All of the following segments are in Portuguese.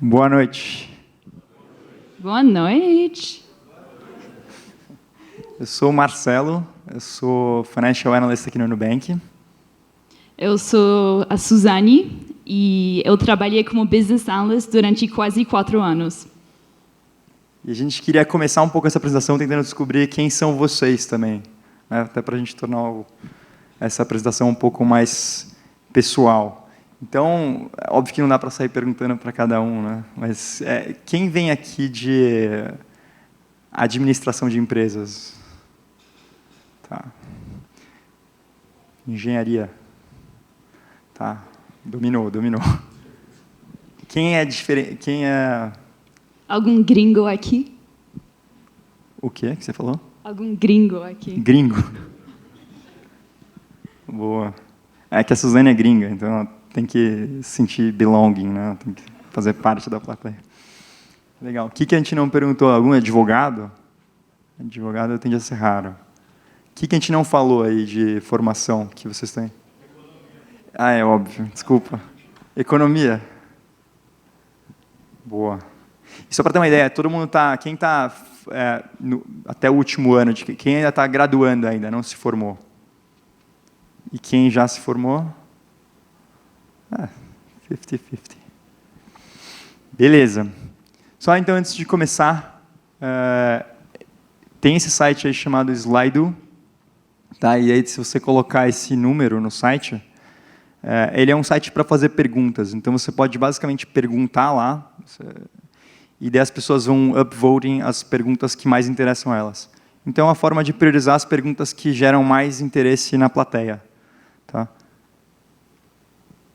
Boa noite. Boa noite. Eu sou o Marcelo, eu sou Financial Analyst aqui no Nubank. Eu sou a Suzane e eu trabalhei como Business Analyst durante quase 4 anos. E a gente queria começar um pouco essa apresentação tentando descobrir quem são vocês também, né? Até para a gente tornar essa apresentação um pouco mais pessoal. Então, óbvio que não dá para sair perguntando para cada um, né? Mas quem vem aqui de administração de empresas? Tá. Engenharia. Tá. Dominou. Quem é diferente? Quem é... Algum gringo aqui? O quê que você falou? Algum gringo aqui? Gringo. Boa. É que a Suzane é gringa, então ela tem que sentir belonging, né? Tem que fazer parte da plateia. Legal. O que a gente não perguntou? Algum advogado? Advogado tende a ser raro. O que a gente não falou aí de formação que vocês têm? Ah, é óbvio. Desculpa. Economia. Boa. E só para ter uma ideia, todo mundo está... Quem está até o último ano, quem ainda está graduando ainda, não se formou? E quem já se formou? 50-50. Beleza. Só então, antes de começar, tem esse site aí chamado Slido. Tá? E aí, se você colocar esse número no site, ele é um site para fazer perguntas. Então, você pode basicamente perguntar lá, e daí as pessoas vão upvoting as perguntas que mais interessam a elas. Então, é uma forma de priorizar as perguntas que geram mais interesse na plateia. Tá?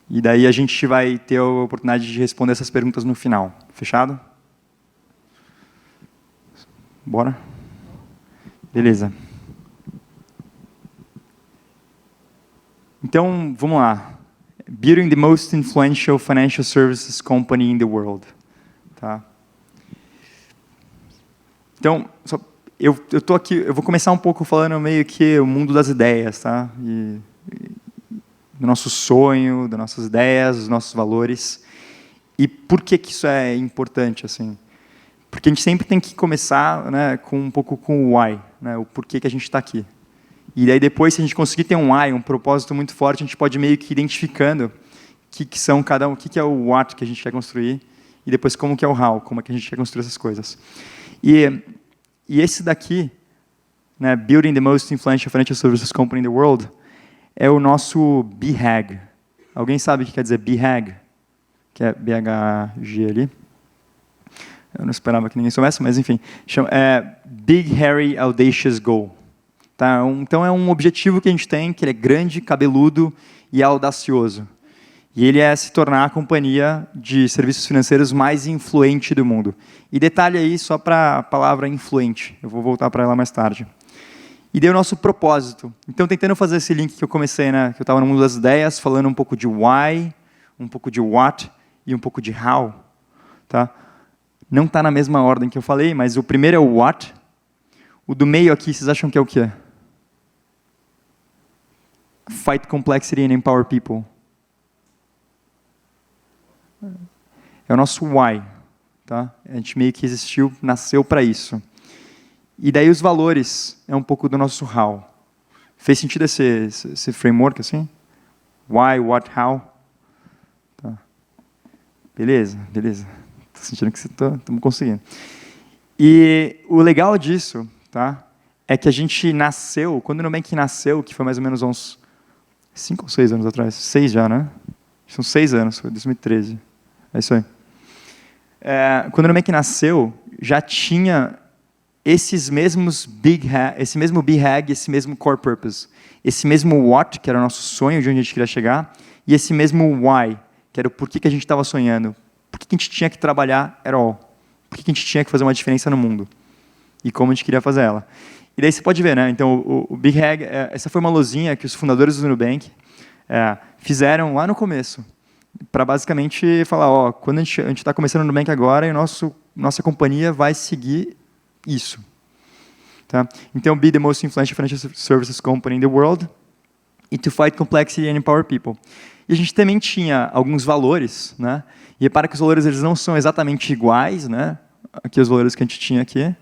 E daí a gente vai ter a oportunidade de responder essas perguntas no final. Fechado? Bora? Beleza. Então, vamos lá. Building the most influential financial services company in the world. Tá? Então, eu tô aqui, eu vou começar um pouco falando meio que o mundo das ideias, tá? Do nosso sonho, das nossas ideias, dos nossos valores. E por que isso é importante, assim? Porque a gente sempre tem que começar, né, com um pouco com o why, né, o porquê que a gente está aqui. E daí depois, se a gente conseguir ter um why, um propósito muito forte, a gente pode meio que ir identificando que são cada um, o que é o what que a gente quer construir, e depois como que é o how, como é que a gente quer construir essas coisas. E esse daqui, né, Building the Most Influential Financial Services Company in the World, é o nosso BHAG. Alguém sabe o que quer dizer BHAG? Que é BHG ali. Eu não esperava que ninguém soubesse, mas enfim. Big, Hairy, Audacious Goal. Tá? Então é um objetivo que a gente tem, que ele é grande, cabeludo e audacioso. E ele é se tornar a companhia de serviços financeiros mais influente do mundo. E detalhe aí só para a palavra influente. Eu vou voltar para ela mais tarde. E daí o nosso propósito. Então, tentando fazer esse link que eu comecei, né, que eu estava no mundo das ideias, falando um pouco de why, um pouco de what e um pouco de how. Tá? Não está na mesma ordem que eu falei, mas o primeiro é o what. O do meio aqui, vocês acham que é o quê? Fight complexity and empower people. É o nosso why. Tá? A gente meio que existiu, nasceu para isso. E daí os valores é um pouco do nosso how. Fez sentido esse framework assim? Why, what, how? Tá. Beleza. Tô sentindo que estamos conseguindo. E o legal disso, tá, é que a gente nasceu, quando o Nubank nasceu, que foi mais ou menos uns 5 ou 6 anos atrás, 6 já, né? São 6 anos, foi 2013. É isso aí. Quando o Nubank nasceu, já tinha esse mesmo BHAG, esse mesmo core purpose, esse mesmo what, que era o nosso sonho, de onde a gente queria chegar, e esse mesmo why, que era o porquê que a gente estava sonhando, por que a gente tinha que trabalhar at all, por que a gente tinha que fazer uma diferença no mundo, e como a gente queria fazer ela. E daí você pode ver, né? Então, o BHAG, essa foi uma luzinha que os fundadores do Nubank fizeram lá no começo, para basicamente falar, ó, quando a gente está começando no Nubank agora, e nossa companhia vai seguir isso. Tá? Então, be the most influential financial services company in the world e to fight complexity and empower people. E a gente também tinha alguns valores, né? E repara que os valores eles não são exatamente iguais, né? Aqui os valores que a gente tinha aqui.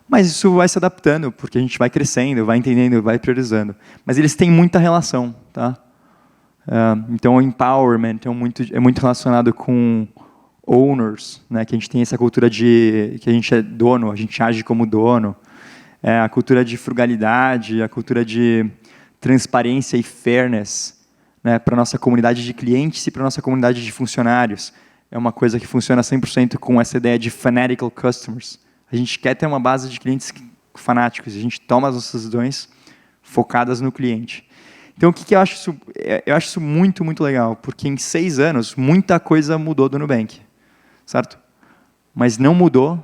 Mas isso vai se adaptando, porque a gente vai crescendo, vai entendendo, vai priorizando. Mas eles têm muita relação, tá? Então, o empowerment é muito relacionado com owners, né? Que a gente tem essa cultura de que a gente é dono, a gente age como dono. A cultura de frugalidade, a cultura de transparência e fairness, né? Para a nossa comunidade de clientes e para a nossa comunidade de funcionários. É uma coisa que funciona 100% com essa ideia de fanatical customers. A gente quer ter uma base de clientes fanáticos, a gente toma as nossas decisões focadas no cliente. Então, o que eu acho isso? Eu acho isso muito, muito legal, porque em 6 anos, muita coisa mudou do Nubank, certo? Mas não mudou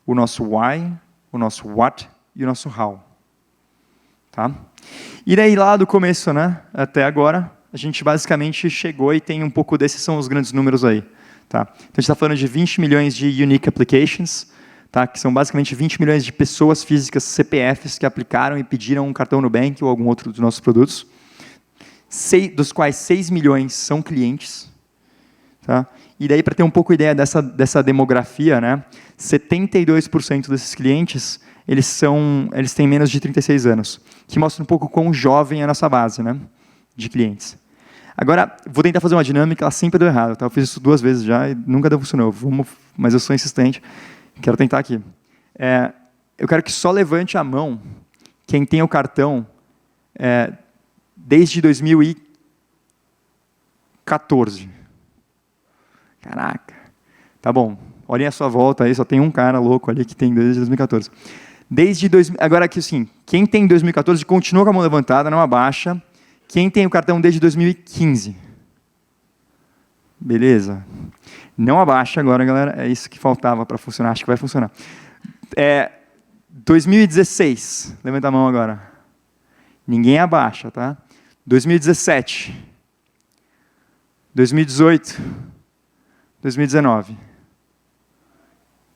o nosso why, o nosso what e o nosso how. Tá? E daí, lá do começo, né, até agora, a gente basicamente chegou e tem um pouco desses são os grandes números aí. Tá? Então, a gente está falando de 20 milhões de unique applications, tá? Que são basicamente 20 milhões de pessoas físicas, CPFs, que aplicaram e pediram um cartão Nubank ou algum outro dos nossos produtos, dos quais 6 milhões são clientes. Tá? E daí, para ter um pouco ideia dessa demografia, né, 72% desses clientes eles têm menos de 36 anos, que mostra um pouco quão jovem é a nossa base, né, de clientes. Agora, vou tentar fazer uma dinâmica, ela sempre deu errado. Tá? Eu fiz isso 2 vezes já e nunca funcionou. Mas eu sou insistente. Quero tentar aqui. Eu quero que só levante a mão quem tem o cartão desde 2014. Caraca. Tá bom. Olhem a sua volta aí, só tem um cara louco ali que tem desde 2014. Agora aqui, assim, quem tem 2014 continua com a mão levantada, não abaixa. Quem tem o cartão desde 2015? Beleza. Não abaixa agora, galera. É isso que faltava para funcionar. Acho que vai funcionar. 2016. Levanta a mão agora. Ninguém abaixa, tá? 2017. 2018. 2019.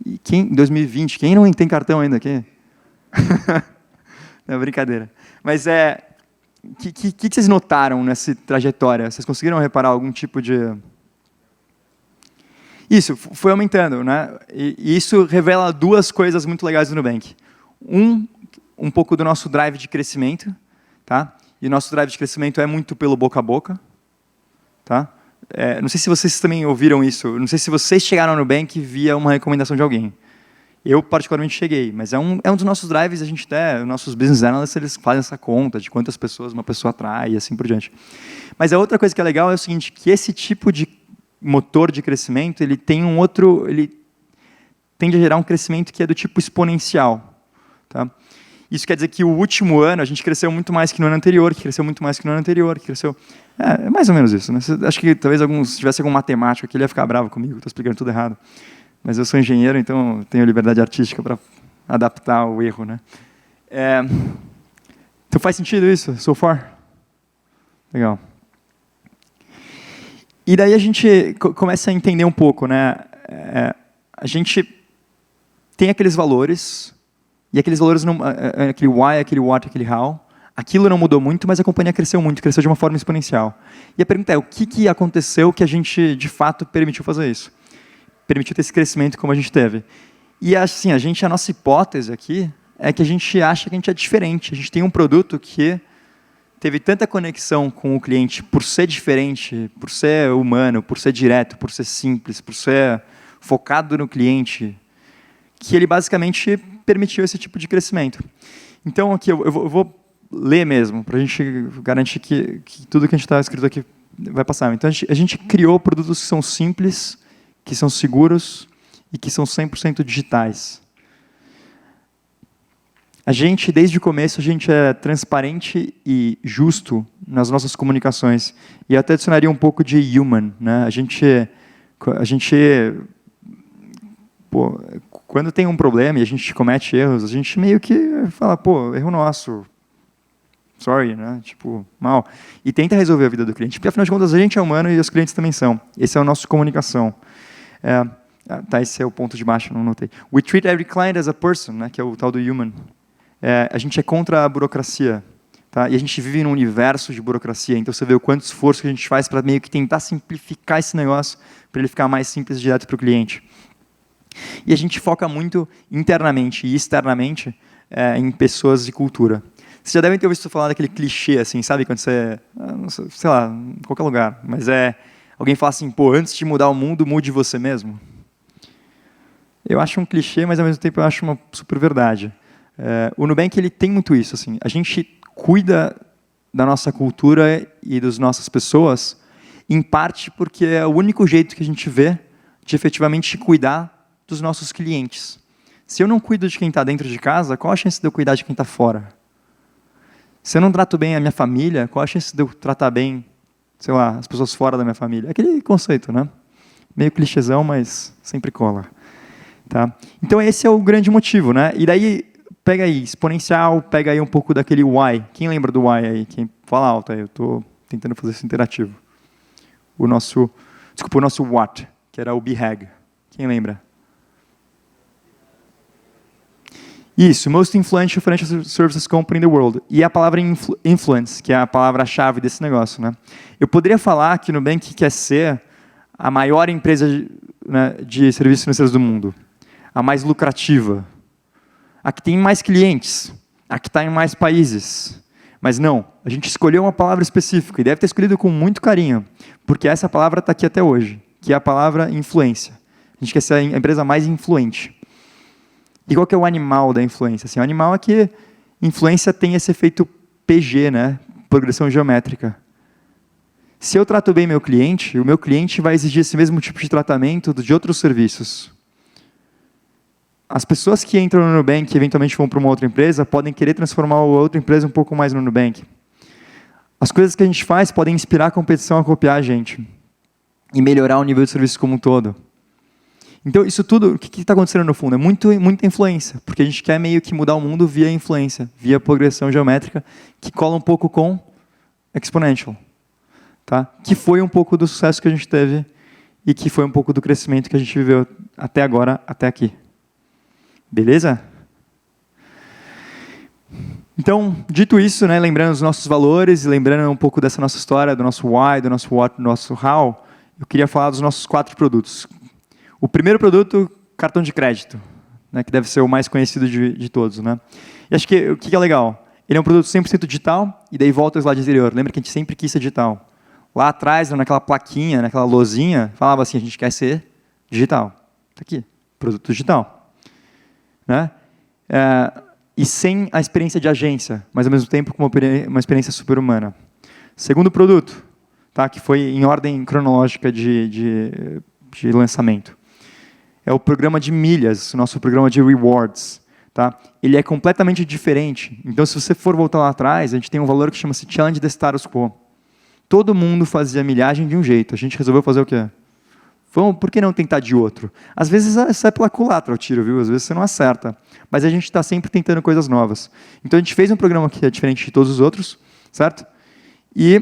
E 2020? Quem não tem cartão ainda aqui? Não, brincadeira. Mas o que vocês notaram nessa trajetória? Vocês conseguiram reparar algum tipo de... Isso, foi aumentando, né? E isso revela 2 coisas muito legais do Nubank. Um pouco do nosso drive de crescimento, tá? E o nosso drive de crescimento é muito pelo boca a boca, tá? Não sei se vocês também ouviram isso, não sei se vocês chegaram no Nubank via uma recomendação de alguém. Eu, particularmente, cheguei, mas é um dos nossos drives, a gente os nossos business analysts, eles fazem essa conta de quantas pessoas uma pessoa atrai e assim por diante. Mas a outra coisa que é legal é o seguinte, que esse tipo de motor de crescimento, ele tende a gerar um crescimento que é do tipo exponencial. Tá? Isso quer dizer que o último ano, a gente cresceu muito mais que no ano anterior, que cresceu muito mais que no ano anterior, que cresceu... É mais ou menos isso. Né? Acho que talvez se tivesse algum matemático aqui, ele ia ficar bravo comigo, estou explicando tudo errado. Mas eu sou engenheiro, então tenho liberdade artística para adaptar o erro, né? Então faz sentido isso, so far? Legal. E daí a gente começa a entender um pouco, né? A gente tem aqueles valores, e aqueles valores, aquele why, aquele what, aquele how, aquilo não mudou muito, mas a companhia cresceu muito, cresceu de uma forma exponencial. E a pergunta é, o que aconteceu que a gente, de fato, permitiu fazer isso? Permitiu ter esse crescimento como a gente teve. E assim, a nossa hipótese aqui é que a gente acha que a gente é diferente. A gente tem um produto que teve tanta conexão com o cliente por ser diferente, por ser humano, por ser direto, por ser simples, por ser focado no cliente, que ele basicamente permitiu esse tipo de crescimento. Então, aqui eu vou ler mesmo, para a gente garantir que tudo que a gente está escrito aqui vai passar. Então, a gente criou produtos que são simples, que são seguros e que são 100% digitais. A gente, desde o começo, a gente é transparente e justo nas nossas comunicações. E eu até adicionaria um pouco de human. Né? A gente quando tem um problema e a gente comete erros, a gente meio que fala, erro nosso. Sorry, né? Tipo, mal. E tenta resolver a vida do cliente. Porque, afinal de contas, a gente é humano e os clientes também são. Esse é o nosso comunicação. Esse é o ponto de baixo, não notei. We treat every client as a person, né, que é o tal do human. A gente é contra a burocracia, Tá? E a gente vive num universo de burocracia, então você vê o quanto esforço que a gente faz para meio que tentar simplificar esse negócio, para ele ficar mais simples e direto para o cliente. E a gente foca muito internamente e externamente em pessoas e cultura. Vocês já devem ter ouvido falar daquele clichê, assim, sabe? Quando você, não sei lá, em qualquer lugar, mas alguém fala assim, pô, antes de mudar o mundo, mude você mesmo. Eu acho um clichê, mas ao mesmo tempo eu acho uma super verdade. O Nubank ele tem muito isso, assim. A gente cuida da nossa cultura e das nossas pessoas, em parte porque é o único jeito que a gente vê de efetivamente cuidar dos nossos clientes. Se eu não cuido de quem está dentro de casa, qual a chance de eu cuidar de quem está fora? Se eu não trato bem a minha família, qual a chance de eu tratar bem, sei lá, as pessoas fora da minha família? Aquele conceito, né? Meio clichêzão, mas sempre cola. Tá? Então esse é o grande motivo, né? E daí, pega aí, exponencial, pega aí um pouco daquele why. Quem lembra do why aí? Quem fala alto aí? Eu estou tentando fazer isso interativo. O nosso what, que era o BHAG. Quem lembra? Isso, Most Influential Financial Services Company in the World. E a palavra influence, que é a palavra-chave desse negócio. Né? Eu poderia falar que o Nubank quer ser a maior empresa de serviços financeiros do mundo. A mais lucrativa. A que tem mais clientes. A que está em mais países. Mas não, a gente escolheu uma palavra específica, e deve ter escolhido com muito carinho, porque essa palavra está aqui até hoje, que é a palavra influência. A gente quer ser a empresa mais influente. E qual que é o animal da influência? Assim, o animal é que influência tem esse efeito PG, né? Progressão geométrica. Se eu trato bem meu cliente, o meu cliente vai exigir esse mesmo tipo de tratamento de outros serviços. As pessoas que entram no Nubank e eventualmente vão para uma outra empresa podem querer transformar a outra empresa um pouco mais no Nubank. As coisas que a gente faz podem inspirar a competição a copiar a gente e melhorar o nível de serviço como um todo. Então, isso tudo, o que está acontecendo no fundo? É muita influência, porque a gente quer meio que mudar o mundo via influência, via progressão geométrica, que cola um pouco com exponential, tá? Que foi um pouco do sucesso que a gente teve e que foi um pouco do crescimento que a gente viveu até agora, até aqui. Beleza? Então, dito isso, né, lembrando os nossos valores, lembrando um pouco dessa nossa história, do nosso why, do nosso what, do nosso how, eu queria falar dos nossos 4 produtos. O primeiro produto, cartão de crédito, né, que deve ser o mais conhecido de todos. Né? E acho que o que é legal? Ele é um produto 100% digital, e daí volta ao slide anterior. Lembra que a gente sempre quis ser digital. Lá atrás, naquela plaquinha, naquela lozinha, falava assim, a gente quer ser digital. Está aqui, produto digital. Né? E sem a experiência de agência, mas ao mesmo tempo com uma experiência super-humana. Segundo produto, tá, que foi em ordem cronológica de lançamento. É o programa de milhas, o nosso programa de rewards. Tá? Ele é completamente diferente. Então, se você for voltar lá atrás, a gente tem um valor que chama-se Challenge the Status Quo. Todo mundo fazia milhagem de um jeito. A gente resolveu fazer o quê? Por que não tentar de outro? Às vezes sai pela culatra o tiro, viu? Às vezes você não acerta. Mas a gente está sempre tentando coisas novas. Então, a gente fez um programa que é diferente de todos os outros, certo? E,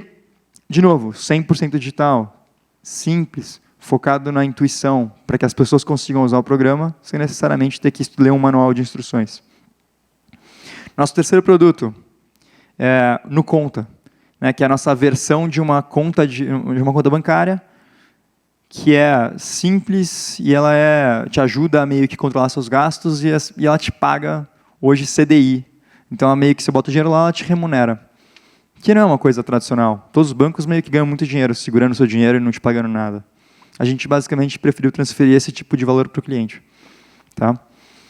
de novo, 100% digital, simples, focado na intuição, para que as pessoas consigam usar o programa sem necessariamente ter que ler um manual de instruções. Nosso terceiro produto é no Conta, né, que é a nossa versão de uma conta bancária, que é simples e ela te ajuda a meio que controlar seus gastos e ela te paga hoje CDI. Então, ela meio que você bota o dinheiro lá, ela te remunera. Que não é uma coisa tradicional. Todos os bancos meio que ganham muito dinheiro segurando o seu dinheiro e não te pagando nada. A gente basicamente preferiu transferir esse tipo de valor para o cliente. Tá?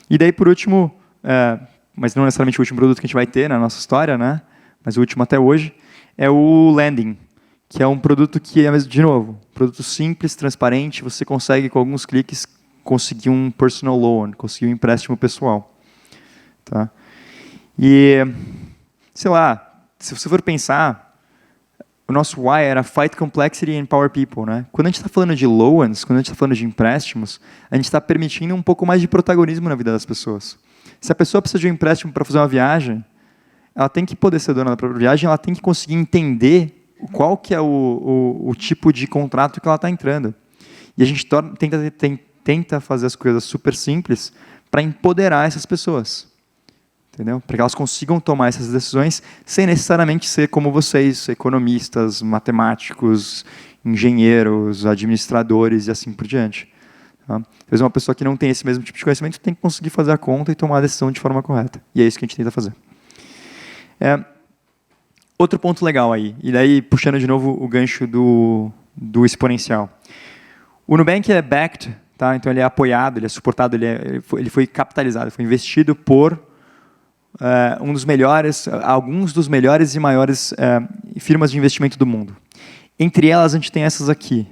E daí, por último, mas não necessariamente o último produto que a gente vai ter na nossa história, né? Mas o último até hoje, é o Lending, que é um produto que é, de novo, produto simples, transparente, você consegue, com alguns cliques, conseguir um personal loan, conseguir um empréstimo pessoal. Tá? E, sei lá, se você for pensar, o nosso why era Fight Complexity and Empower People. Né? Quando a gente está falando de loans, quando a gente está falando de empréstimos, a gente está permitindo um pouco mais de protagonismo na vida das pessoas. Se a pessoa precisa de um empréstimo para fazer uma viagem, ela tem que poder ser dona da própria viagem, ela tem que conseguir entender qual que é o tipo de contrato que ela está entrando. E a gente tenta fazer as coisas super simples para empoderar essas pessoas. entendeu? Para que elas consigam tomar essas decisões sem necessariamente ser como vocês, economistas, matemáticos, engenheiros, administradores e assim por diante. Tá? Às vezes uma pessoa que não tem esse mesmo tipo de conhecimento tem que conseguir fazer a conta e tomar a decisão de forma correta. E é isso que a gente tenta fazer. Outro ponto legal aí, e daí puxando de novo o gancho do exponencial. O Nubank é backed, tá? Então ele é apoiado, ele é suportado, ele foi capitalizado, foi investido por alguns dos melhores e maiores firmas de investimento do mundo. Entre elas, a gente tem essas aqui.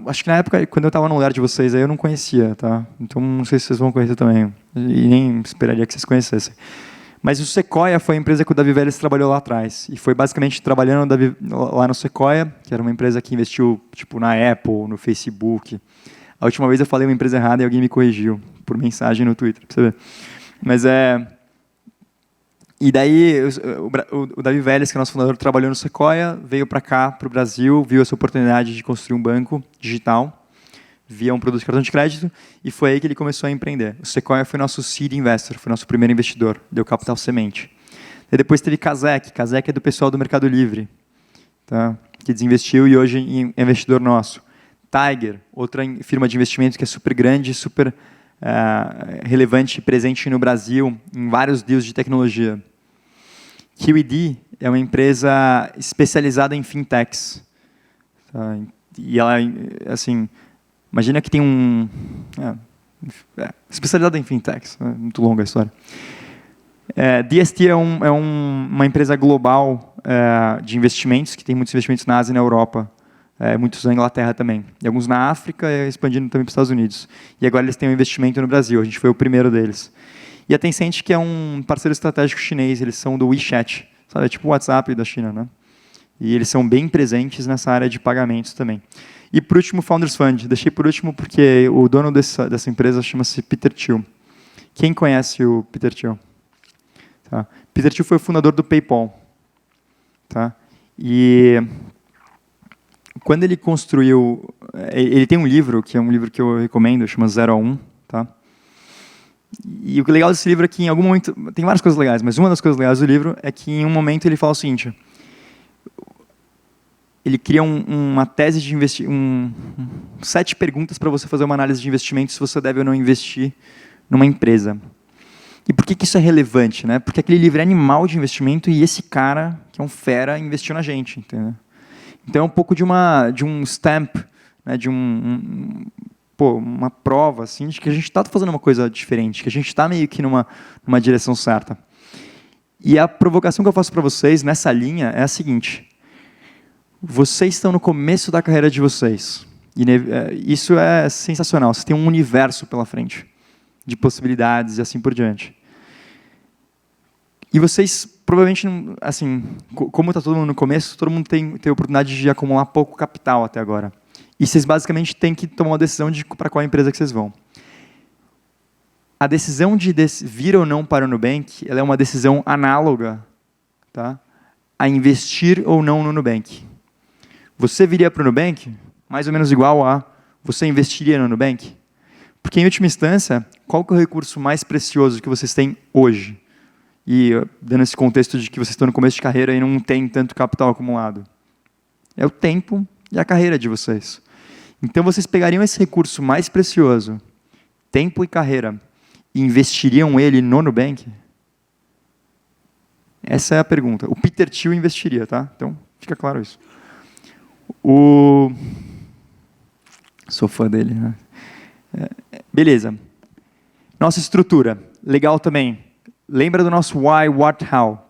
Acho que na época, quando eu estava no lugar de vocês, aí eu não conhecia, tá? Então não sei se vocês vão conhecer também, e nem esperaria que vocês conhecessem. Mas o Sequoia foi a empresa que o Davi Vélez trabalhou lá atrás. E foi basicamente trabalhando lá no Sequoia, que era uma empresa que investiu tipo, na Apple, no Facebook. A última vez eu falei uma empresa errada e alguém me corrigiu por mensagem no Twitter, para você ver. Mas E daí o Davi Vélez, que é nosso fundador, trabalhou no Sequoia, veio para cá, para o Brasil, viu essa oportunidade de construir um banco digital via um produto de cartão de crédito, e foi aí que ele começou a empreender. O Sequoia foi nosso seed investor, foi nosso primeiro investidor, deu capital semente. E depois teve Kazek é do pessoal do Mercado Livre, tá? Que desinvestiu e hoje é investidor nosso. Tiger, outra firma de investimento que é super grande, super relevante e presente no Brasil, em vários deals de tecnologia. QED é uma empresa especializada em fintechs. Tá? E ela, assim... Imagina que tem especializado em fintechs, é muito longa a história. DST é uma empresa global de investimentos, que tem muitos investimentos na Ásia e na Europa, muitos na Inglaterra também, e alguns na África, expandindo também para os Estados Unidos. E agora eles têm um investimento no Brasil, a gente foi o primeiro deles. E a Tencent, que é um parceiro estratégico chinês, eles são do WeChat, sabe? É tipo o WhatsApp da China, né? E eles são bem presentes nessa área de pagamentos também. E, por último, o Founders Fund. Deixei por último porque o dono dessa empresa chama-se Peter Thiel. Quem conhece o Peter Thiel? Tá. Peter Thiel foi o fundador do PayPal. Tá. E quando ele construiu... Ele tem um livro, que é um livro que eu recomendo, chama 0 a 1. Tá. E o legal desse livro é que, em algum momento... Tem várias coisas legais, mas uma das coisas legais do livro é que, em um momento, ele fala o seguinte... Ele cria uma tese de investimento, 7 perguntas para você fazer uma análise de investimento se você deve ou não investir numa empresa. E por que isso é relevante? Né? Porque aquele livro é animal de investimento e esse cara, que é um fera, investiu na gente. Entendeu? Então é um pouco de um stamp, né? De uma prova assim, de que a gente está fazendo uma coisa diferente, que a gente está meio que numa direção certa. E a provocação que eu faço para vocês nessa linha é a seguinte... Vocês estão no começo da carreira de vocês. E isso é sensacional. Você tem um universo pela frente de possibilidades e assim por diante. E vocês, provavelmente, assim, como está todo mundo no começo, todo mundo tem a oportunidade de acumular pouco capital até agora. E vocês, basicamente, têm que tomar uma decisão para qual empresa que vocês vão. A decisão de vir ou não para o Nubank, ela é uma decisão análoga, tá, a investir ou não no Nubank. Você viria para o Nubank mais ou menos igual a você investiria no Nubank? Porque, em última instância, qual que é o recurso mais precioso que vocês têm hoje? E dando esse contexto de que vocês estão no começo de carreira e não tem tanto capital acumulado. É o tempo e a carreira de vocês. Então, vocês pegariam esse recurso mais precioso, tempo e carreira, e investiriam ele no Nubank? Essa é a pergunta. O Peter Thiel investiria, tá? Então, fica claro isso. Sou fã dele. Né? Beleza. Nossa estrutura. Legal também. Lembra do nosso why, what, how?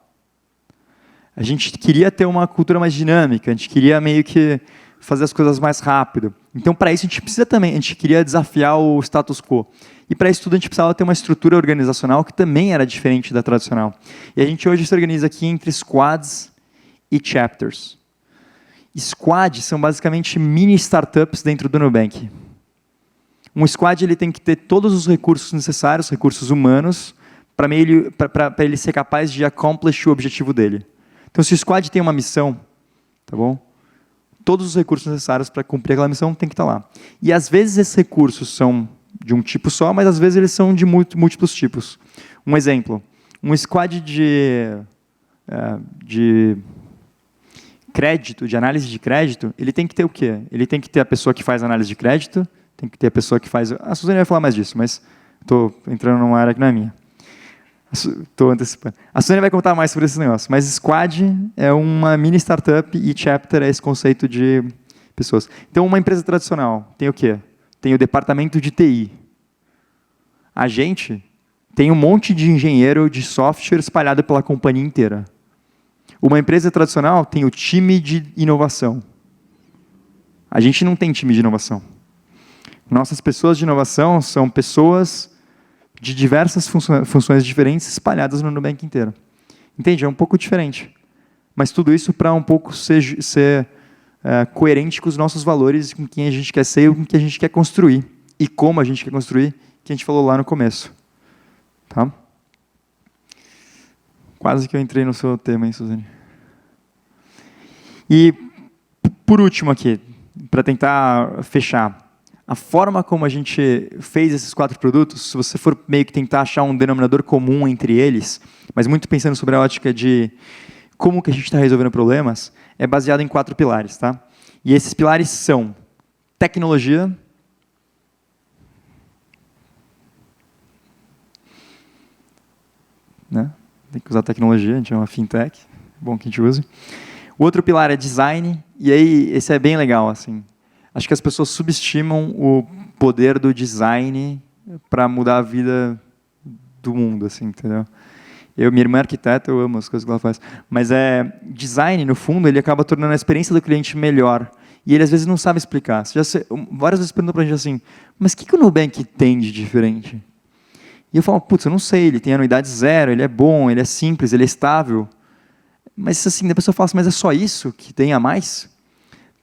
A gente queria ter uma cultura mais dinâmica, a gente queria meio que fazer as coisas mais rápido. Então, para isso, a gente queria desafiar o status quo. E para isso tudo, a gente precisava ter uma estrutura organizacional que também era diferente da tradicional. E a gente hoje se organiza aqui entre squads e chapters. Squads são basicamente mini startups dentro do Nubank. Um squad ele tem que ter todos os recursos necessários, recursos humanos, para ele ser capaz de accomplish o objetivo dele. Então, se o squad tem uma missão, tá bom? Todos os recursos necessários para cumprir aquela missão tem que estar lá. E, às vezes, esses recursos são de um tipo só, mas às vezes eles são de múltiplos tipos. Um exemplo, um squad de crédito, de análise de crédito, ele tem que ter o quê? Ele tem que ter a pessoa que faz análise de crédito, tem que ter a pessoa que faz... A Suzane vai falar mais disso, mas estou entrando numa área que não é minha. Estou antecipando. A Suzane vai contar mais sobre esse negócio, mas Squad é uma mini startup e Chapter é esse conceito de pessoas. Então, uma empresa tradicional tem o quê? Tem o departamento de TI. A gente tem um monte de engenheiro de software espalhado pela companhia inteira. Uma empresa tradicional tem o time de inovação. A gente não tem time de inovação. Nossas pessoas de inovação são pessoas de diversas funções diferentes espalhadas no Nubank inteiro. Entende? É um pouco diferente. Mas tudo isso para um pouco ser coerente com os nossos valores, com quem a gente quer ser e com quem a gente quer construir. E como a gente quer construir, que a gente falou lá no começo. Tá? Quase que eu entrei no seu tema, hein, Suzane? E, por último aqui, para tentar fechar, a forma como a gente fez esses 4 produtos, se você for meio que tentar achar um denominador comum entre eles, mas muito pensando sobre a ótica de como que a gente está resolvendo problemas, é baseado em 4 pilares. Tá? E esses pilares são tecnologia, né? Tem que usar tecnologia, a gente é uma fintech, bom que a gente use. O outro pilar é design, e aí esse é bem legal. Assim. Acho que as pessoas subestimam o poder do design para mudar a vida do mundo, assim, entendeu? Minha irmã é arquiteta, eu amo as coisas que ela faz. Mas design, no fundo, ele acaba tornando a experiência do cliente melhor. E ele, às vezes, não sabe explicar. Várias vezes perguntam para a gente assim, mas o que o Nubank tem de diferente? E eu falo, putz, eu não sei, ele tem anuidade 0, ele é bom, ele é simples, ele é estável. Mas assim, a pessoa fala assim, mas é só isso que tem a mais?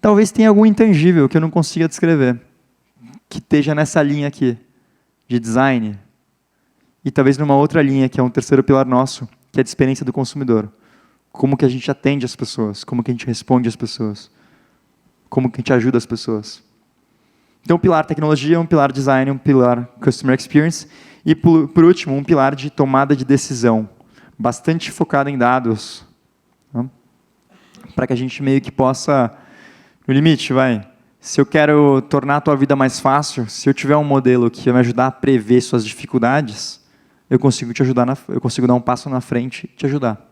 Talvez tenha algum intangível que eu não consiga descrever, que esteja nessa linha aqui, de design. E talvez numa outra linha, que é um terceiro pilar nosso, que é a experiência do consumidor. Como que a gente atende as pessoas, como que a gente responde às pessoas, como que a gente ajuda as pessoas. Então, um pilar tecnologia, um pilar design, um pilar customer experience, e, por último, um pilar de tomada de decisão, bastante focado em dados, né? Para que a gente meio que possa, no limite, se eu quero tornar a tua vida mais fácil, se eu tiver um modelo que vai me ajudar a prever suas dificuldades, eu consigo te ajudar, eu consigo dar um passo na frente e te ajudar.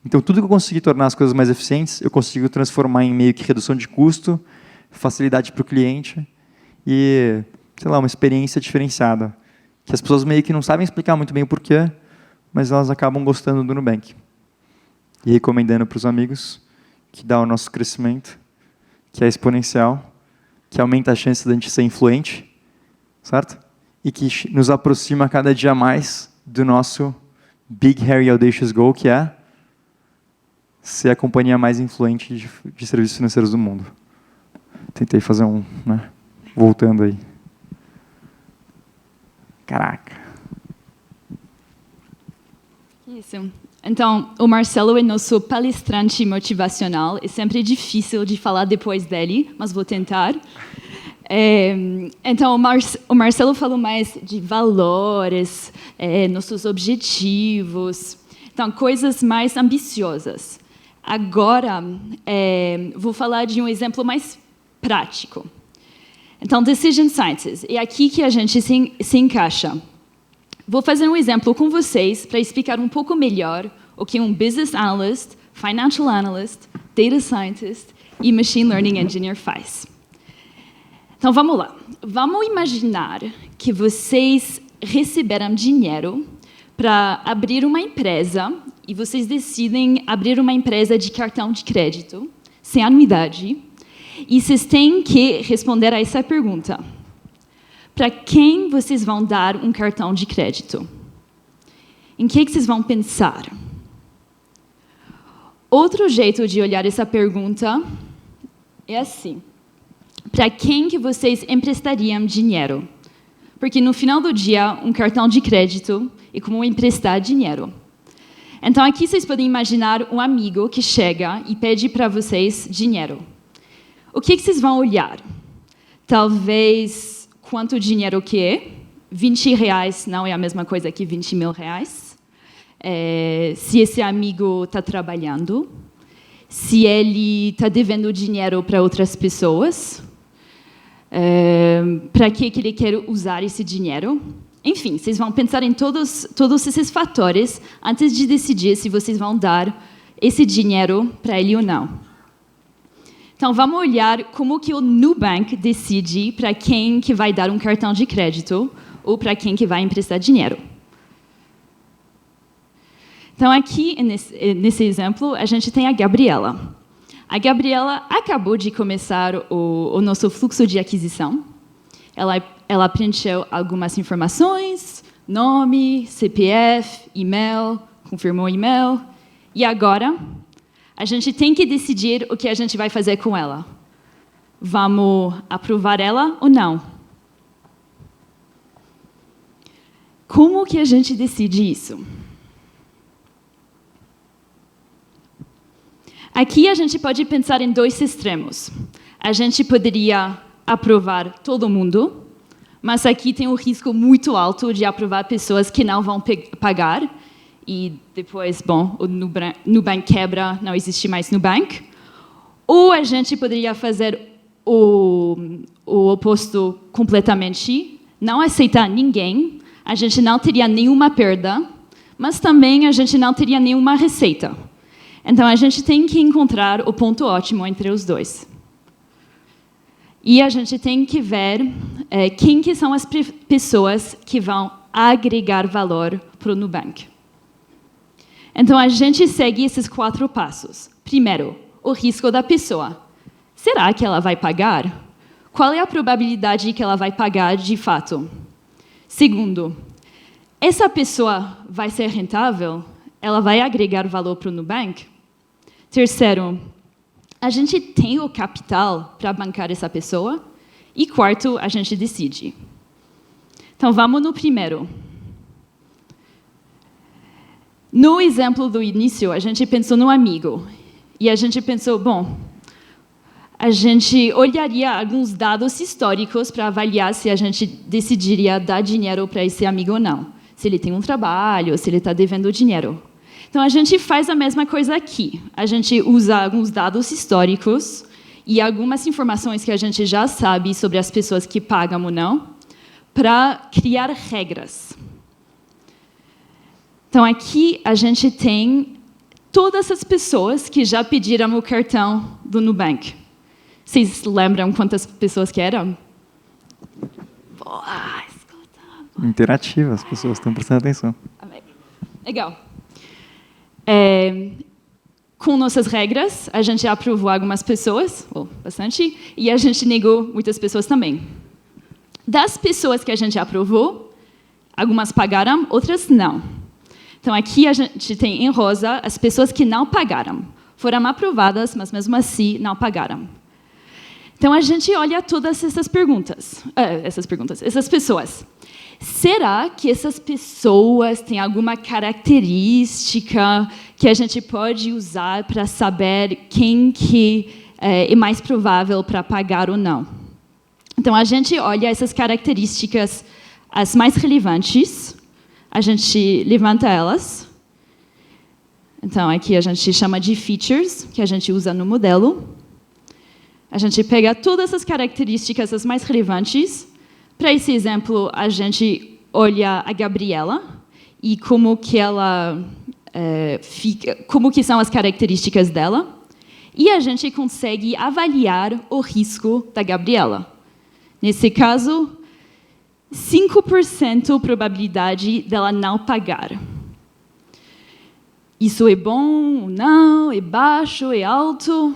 Então, tudo que eu conseguir tornar as coisas mais eficientes, eu consigo transformar em meio que redução de custo, facilidade para o cliente e, sei lá, uma experiência diferenciada. Que as pessoas meio que não sabem explicar muito bem o porquê, mas elas acabam gostando do Nubank. E recomendando para os amigos, que dá o nosso crescimento, que é exponencial, que aumenta a chance de a gente ser influente, certo? E que nos aproxima cada dia mais do nosso Big, Hairy, Audacious Goal, que é ser a companhia mais influente de serviços financeiros do mundo. Tentei fazer voltando aí. Caraca. Isso. Então, o Marcelo é nosso palestrante motivacional. É sempre difícil de falar depois dele, mas vou tentar. Então, o Marcelo falou mais de valores, nossos objetivos, então, coisas mais ambiciosas. Agora, vou falar de um exemplo mais prático. Então, Decision Sciences, é aqui que a gente se encaixa. Vou fazer um exemplo com vocês para explicar um pouco melhor o que um Business Analyst, Financial Analyst, Data Scientist e Machine Learning Engineer faz. Então, vamos lá. Vamos imaginar que vocês receberam dinheiro para abrir uma empresa e vocês decidem abrir uma empresa de cartão de crédito, sem anuidade, e vocês têm que responder a essa pergunta. Para quem vocês vão dar um cartão de crédito? Em que vocês vão pensar? Outro jeito de olhar essa pergunta é assim. Para quem que vocês emprestariam dinheiro? Porque no final do dia, um cartão de crédito é como emprestar dinheiro. Então aqui vocês podem imaginar um amigo que chega e pede para vocês dinheiro. O que vocês vão olhar? Talvez quanto dinheiro que é. R$20 não é a mesma coisa que R$20.000. Se esse amigo está trabalhando, se ele está devendo dinheiro para outras pessoas, para que ele quer usar esse dinheiro. Enfim, vocês vão pensar em todos esses fatores antes de decidir se vocês vão dar esse dinheiro para ele ou não. Então, vamos olhar como que o Nubank decide para quem que vai dar um cartão de crédito ou para quem que vai emprestar dinheiro. Então, aqui, nesse exemplo, a gente tem a Gabriela. A Gabriela acabou de começar o nosso fluxo de aquisição. Ela preencheu algumas informações, nome, CPF, e-mail, confirmou o e-mail. E agora, a gente tem que decidir o que a gente vai fazer com ela. Vamos aprovar ela ou não? Como que a gente decide isso? Aqui a gente pode pensar em dois extremos. A gente poderia aprovar todo mundo, mas aqui tem um risco muito alto de aprovar pessoas que não vão pagar, e depois, bom, o Nubank quebra, não existe mais Nubank. Ou a gente poderia fazer o oposto completamente, não aceitar ninguém, a gente não teria nenhuma perda, mas também a gente não teria nenhuma receita. Então, a gente tem que encontrar o ponto ótimo entre os dois. E a gente tem que ver quem que são as pessoas que vão agregar valor para o Nubank. Então, a gente segue esses 4 passos. Primeiro, o risco da pessoa. Será que ela vai pagar? Qual é a probabilidade que ela vai pagar de fato? Segundo, essa pessoa vai ser rentável? Ela vai agregar valor para o Nubank? Terceiro, a gente tem o capital para bancar essa pessoa? E quarto, a gente decide. Então, vamos no primeiro. No exemplo do início, a gente pensou no amigo. E a gente pensou, bom, a gente olharia alguns dados históricos para avaliar se a gente decidiria dar dinheiro para esse amigo ou não. Se ele tem um trabalho, se ele está devendo dinheiro. Então, a gente faz a mesma coisa aqui. A gente usa alguns dados históricos e algumas informações que a gente já sabe sobre as pessoas que pagam ou não, para criar regras. Então, aqui a gente tem todas as pessoas que já pediram o cartão do Nubank. Vocês lembram quantas pessoas que eram? Boa, escuta. Interativa, as pessoas estão prestando atenção. Legal. Com nossas regras, a gente aprovou algumas pessoas, bastante, e a gente negou muitas pessoas também. Das pessoas que a gente aprovou, algumas pagaram, outras não. Então, aqui a gente tem em rosa as pessoas que não pagaram. Foram aprovadas, mas mesmo assim não pagaram. Então, a gente olha todas essas pessoas. Será que essas pessoas têm alguma característica que a gente pode usar para saber quem que é mais provável para pagar ou não? Então, a gente olha essas características, as mais relevantes, a gente levanta elas. Então, aqui a gente chama de features, que a gente usa no modelo. A gente pega todas essas características, as mais relevantes. Para esse exemplo, a gente olha a Gabriela e como que ela como que são as características dela, e a gente consegue avaliar o risco da Gabriela. Nesse caso, 5% probabilidade dela não pagar. Isso é bom ou não? É baixo? É alto?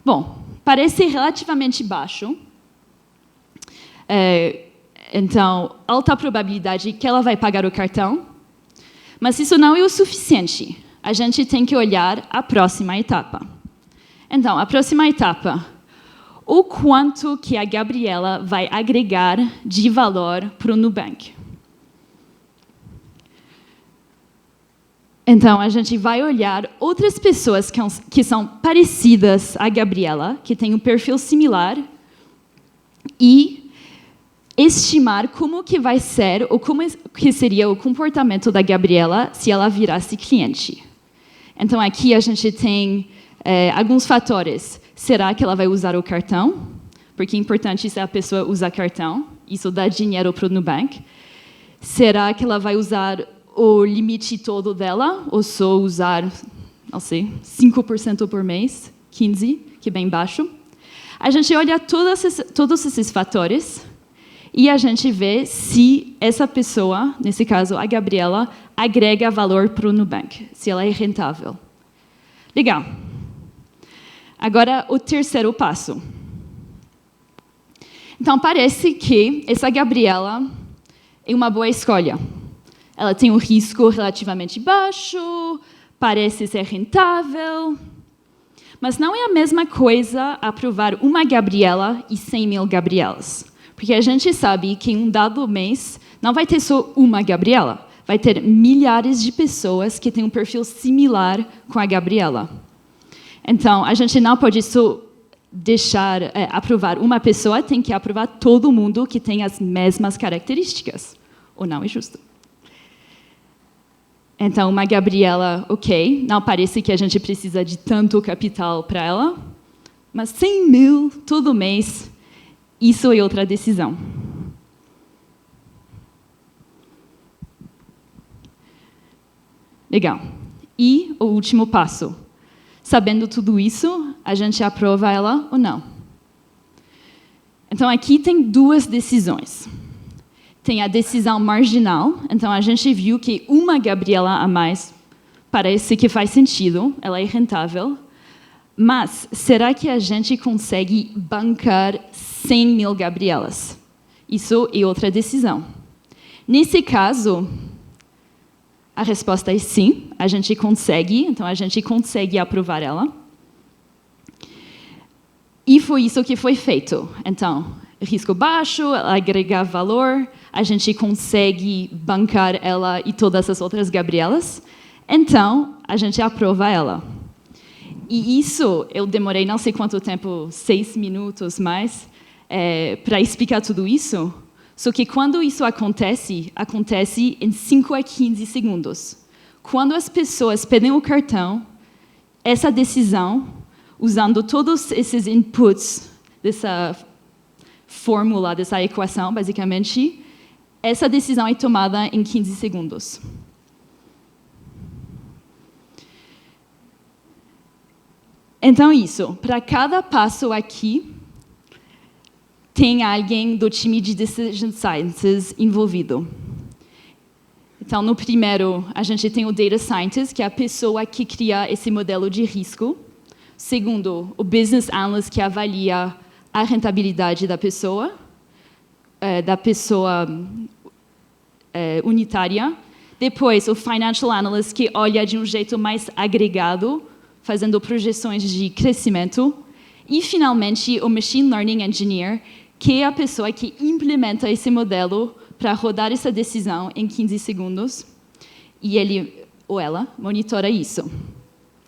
Bom, parece relativamente baixo. Então, alta probabilidade que ela vai pagar o cartão, mas isso não é o suficiente. A gente tem que olhar a próxima etapa. Então, a próxima etapa, o quanto que a Gabriela vai agregar de valor para o Nubank. Então, a gente vai olhar outras pessoas que são parecidas à Gabriela, que têm um perfil similar, e estimar como que vai ser ou como que seria o comportamento da Gabriela se ela virasse cliente. Então, aqui a gente tem alguns fatores. Será que ela vai usar o cartão? Porque é importante se a pessoa usar cartão. Isso dá dinheiro para o Nubank. Será que ela vai usar o limite todo dela? Ou só usar, não sei, 5% por mês? 15%, que é bem baixo. A gente olha todos esses fatores e a gente vê se essa pessoa, nesse caso a Gabriela, agrega valor para o Nubank, se ela é rentável. Legal. Agora, o terceiro passo. Então, parece que essa Gabriela é uma boa escolha. Ela tem um risco relativamente baixo, parece ser rentável, mas não é a mesma coisa aprovar uma Gabriela e 100 mil Gabrielas. Porque a gente sabe que em um dado mês não vai ter só uma Gabriela, vai ter milhares de pessoas que têm um perfil similar com a Gabriela. Então, a gente não pode só deixar aprovar uma pessoa, tem que aprovar todo mundo que tem as mesmas características. Ou não é justo? Então, uma Gabriela, ok, não parece que a gente precisa de tanto capital para ela, mas 100 mil todo mês, isso é outra decisão. Legal. E o último passo. Sabendo tudo isso, a gente aprova ela ou não. Então, aqui tem duas decisões. Tem a decisão marginal. Então, a gente viu que uma Gabriela a mais parece que faz sentido, ela é rentável. Mas, será que a gente consegue bancar 100 mil Gabrielas? Isso é outra decisão. Nesse caso, a resposta é sim, a gente consegue, então a gente consegue aprovar ela. E foi isso que foi feito. Então, risco baixo, agregar valor, a gente consegue bancar ela e todas as outras Gabrielas. Então, a gente aprova ela. E isso, eu demorei não sei quanto tempo, 6 minutos mais, para explicar tudo isso. Só que quando isso acontece em 5 a 15 segundos. Quando as pessoas pedem o cartão, essa decisão, usando todos esses inputs dessa fórmula, dessa equação, basicamente, essa decisão é tomada em 15 segundos. Então, isso. Para cada passo aqui, tem alguém do time de Decision Sciences envolvido. Então, no primeiro, a gente tem o Data Scientist, que é a pessoa que cria esse modelo de risco. Segundo, o Business Analyst, que avalia a rentabilidade da pessoa unitária. Depois, o Financial Analyst, que olha de um jeito mais agregado, fazendo projeções de crescimento. E, finalmente, o Machine Learning Engineer, que é a pessoa que implementa esse modelo para rodar essa decisão em 15 segundos. E ele ou ela monitora isso.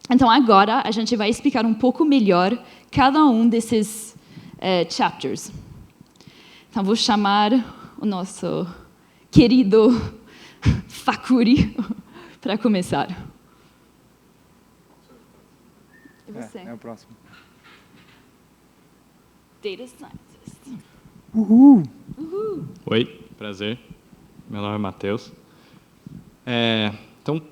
Então, agora, a gente vai explicar um pouco melhor cada um desses chapters. Então, vou chamar o nosso querido Fakuri para começar. E você? É o próximo. Data Scientist. Uhul! Uhul. Oi, prazer. Meu nome é Matheus. Então,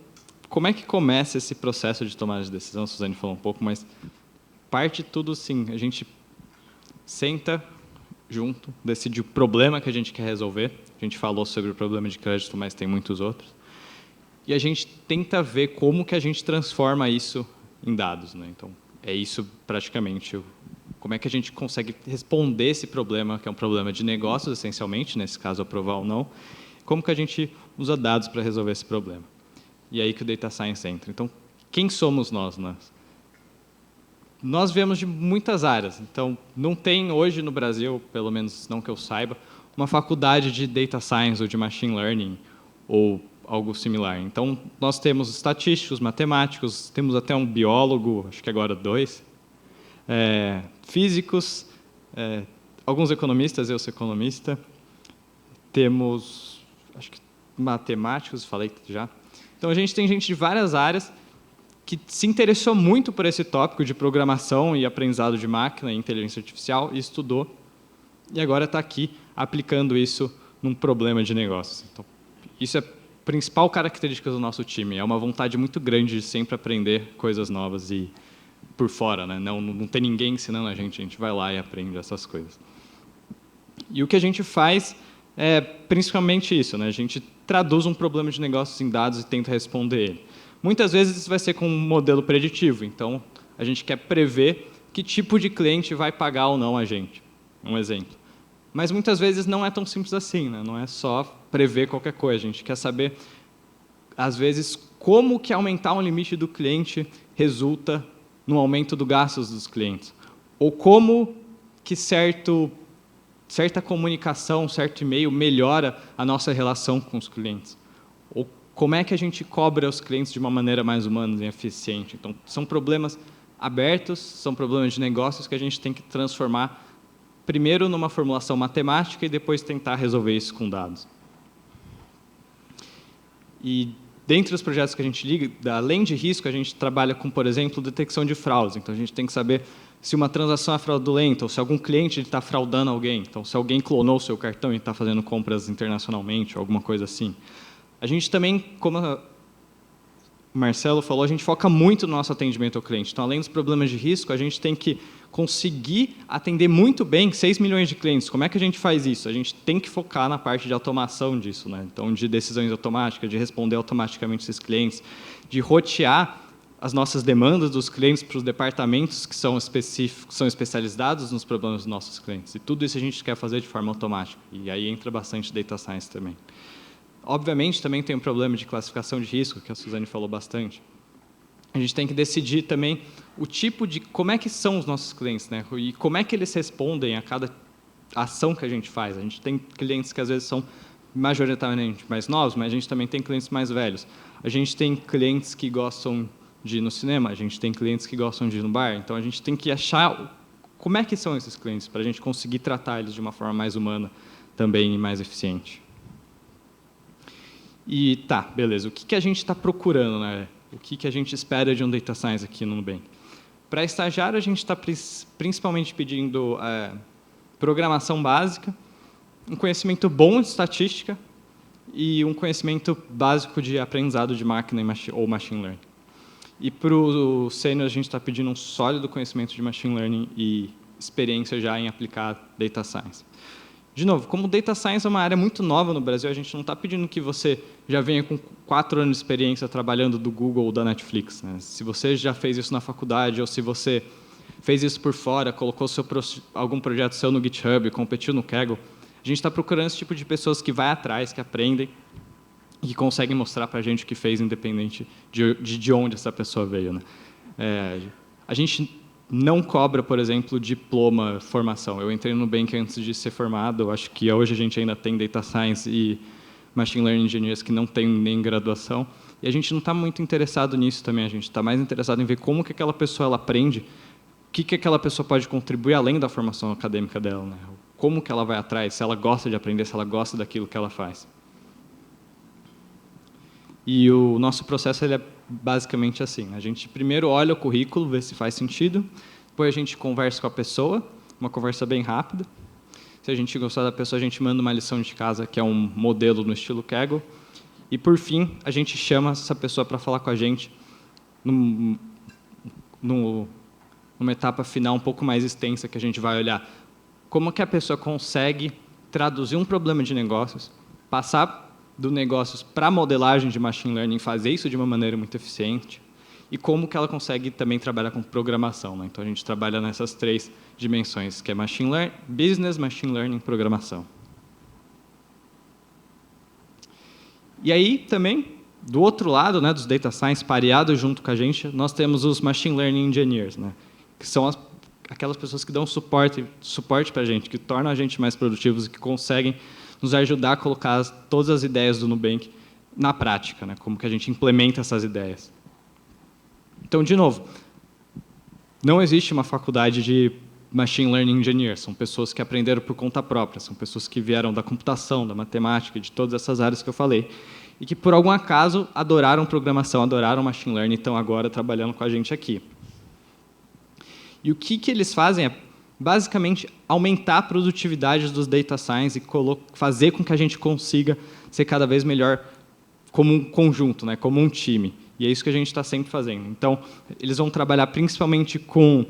como é que começa esse processo de tomada de decisão? A Suzane falou um pouco, mas parte tudo assim, a gente senta junto, decide o problema que a gente quer resolver. A gente falou sobre o problema de crédito, mas tem muitos outros. E a gente tenta ver como que a gente transforma isso em dados, né? Então, é isso praticamente. Como é que a gente consegue responder esse problema, que é um problema de negócios, essencialmente, nesse caso, aprovar ou não. Como que a gente usa dados para resolver esse problema. E é aí que o Data Science entra. Então, quem somos nós? Nós viemos de muitas áreas. Então, não tem hoje no Brasil, pelo menos não que eu saiba, uma faculdade de Data Science ou de Machine Learning ou algo similar. Então, nós temos estatísticos, matemáticos, temos até um biólogo, acho que agora 2, físicos, alguns economistas, eu sou economista, temos, acho que matemáticos, falei já. Então, a gente tem gente de várias áreas que se interessou muito por esse tópico de programação e aprendizado de máquina e inteligência artificial e estudou, e agora está aqui aplicando isso num problema de negócios. Então, isso é a principal característica do nosso time, é uma vontade muito grande de sempre aprender coisas novas e por fora, né? Não tem ninguém ensinando a gente vai lá e aprende essas coisas. E o que a gente faz é principalmente isso, né? A gente traduz um problema de negócios em dados e tenta responder ele. Muitas vezes isso vai ser com um modelo preditivo, então a gente quer prever que tipo de cliente vai pagar ou não a gente, um exemplo. Mas muitas vezes não é tão simples assim, né? Não é só prever qualquer coisa, a gente quer saber, às vezes, como que aumentar um limite do cliente resulta no aumento do gastos dos clientes, ou como que certa comunicação, certo e-mail melhora a nossa relação com os clientes. Ou como é que a gente cobra os clientes de uma maneira mais humana e eficiente. Então, são problemas abertos, são problemas de negócios que a gente tem que transformar primeiro numa formulação matemática e depois tentar resolver isso com dados. E, dentre os projetos que a gente liga, além de risco, a gente trabalha com, por exemplo, detecção de fraudes. Então, a gente tem que saber se uma transação é fraudulenta ou se algum cliente está fraudando alguém. Então, se alguém clonou o seu cartão e está fazendo compras internacionalmente ou alguma coisa assim. A gente também, como o Marcelo falou, a gente foca muito no nosso atendimento ao cliente. Então, além dos problemas de risco, a gente tem que conseguir atender muito bem 6 milhões de clientes. Como é que a gente faz isso? A gente tem que focar na parte de automação disso, né? Então, de decisões automáticas, de responder automaticamente esses clientes, de rotear as nossas demandas dos clientes para os departamentos que são específicos, são especializados nos problemas dos nossos clientes. E tudo isso a gente quer fazer de forma automática. E aí entra bastante data science também. Obviamente, também tem um problema de classificação de risco, que a Suzane falou bastante. A gente tem que decidir também o tipo de... como é que são os nossos clientes, né? E como é que eles respondem a cada ação que a gente faz. A gente tem clientes que, às vezes, são majoritariamente mais novos, mas a gente também tem clientes mais velhos. A gente tem clientes que gostam de ir no cinema, a gente tem clientes que gostam de ir no bar. Então, a gente tem que achar como é que são esses clientes, para a gente conseguir tratar eles de uma forma mais humana também e mais eficiente. E tá, beleza. O que a gente está procurando, né? O que a gente espera de um data science aqui no Nubank? Para estagiário, a gente está principalmente pedindo programação básica, um conhecimento bom de estatística e um conhecimento básico de aprendizado de máquina ou machine learning. E para o sênior, a gente está pedindo um sólido conhecimento de machine learning e experiência já em aplicar data science. De novo, como data science é uma área muito nova no Brasil, a gente não está pedindo que você já venha com 4 anos de experiência trabalhando do Google ou da Netflix, né? Se você já fez isso na faculdade ou se você fez isso por fora, colocou algum projeto seu no GitHub, competiu no Kaggle, a gente está procurando esse tipo de pessoas que vai atrás, que aprendem e que conseguem mostrar para a gente o que fez, independente de onde essa pessoa veio, né? A gente não cobra, por exemplo, diploma, formação. Eu entrei no Nubank antes de ser formado, acho que hoje a gente ainda tem Data Science e Machine Learning Engineers que não tem nem graduação, e a gente não está muito interessado nisso também, a gente está mais interessado em ver como que aquela pessoa ela aprende, o que aquela pessoa pode contribuir além da formação acadêmica dela, né? Como que ela vai atrás, se ela gosta de aprender, se ela gosta daquilo que ela faz. E o nosso processo ele é basicamente assim. A gente primeiro olha o currículo, vê se faz sentido. Depois a gente conversa com a pessoa, uma conversa bem rápida. Se a gente gostar da pessoa, a gente manda uma lição de casa, que é um modelo no estilo Kaggle. E, por fim, a gente chama essa pessoa para falar com a gente numa etapa final um pouco mais extensa, que a gente vai olhar como que a pessoa consegue traduzir um problema de negócios, passar do negócios para a modelagem de machine learning, fazer isso de uma maneira muito eficiente, e como que ela consegue também trabalhar com programação, né? Então, a gente trabalha nessas 3 dimensões, que é machine learning, business, machine learning e programação. E aí, também, do outro lado, né, dos data science, pareado junto com a gente, nós temos os machine learning engineers, né, que são aquelas pessoas que dão suporte para a gente, que tornam a gente mais produtivos e que conseguem nos ajudar a colocar todas as ideias do Nubank na prática, né? Como que a gente implementa essas ideias. Então, de novo, não existe uma faculdade de Machine Learning Engineers, são pessoas que aprenderam por conta própria, são pessoas que vieram da computação, da matemática, de todas essas áreas que eu falei, e que, por algum acaso, adoraram programação, adoraram Machine Learning, e estão agora trabalhando com a gente aqui. E o que eles fazem é, basicamente, aumentar a produtividade dos data science e fazer com que a gente consiga ser cada vez melhor como um conjunto, né, como um time. E é isso que a gente está sempre fazendo. Então, eles vão trabalhar principalmente com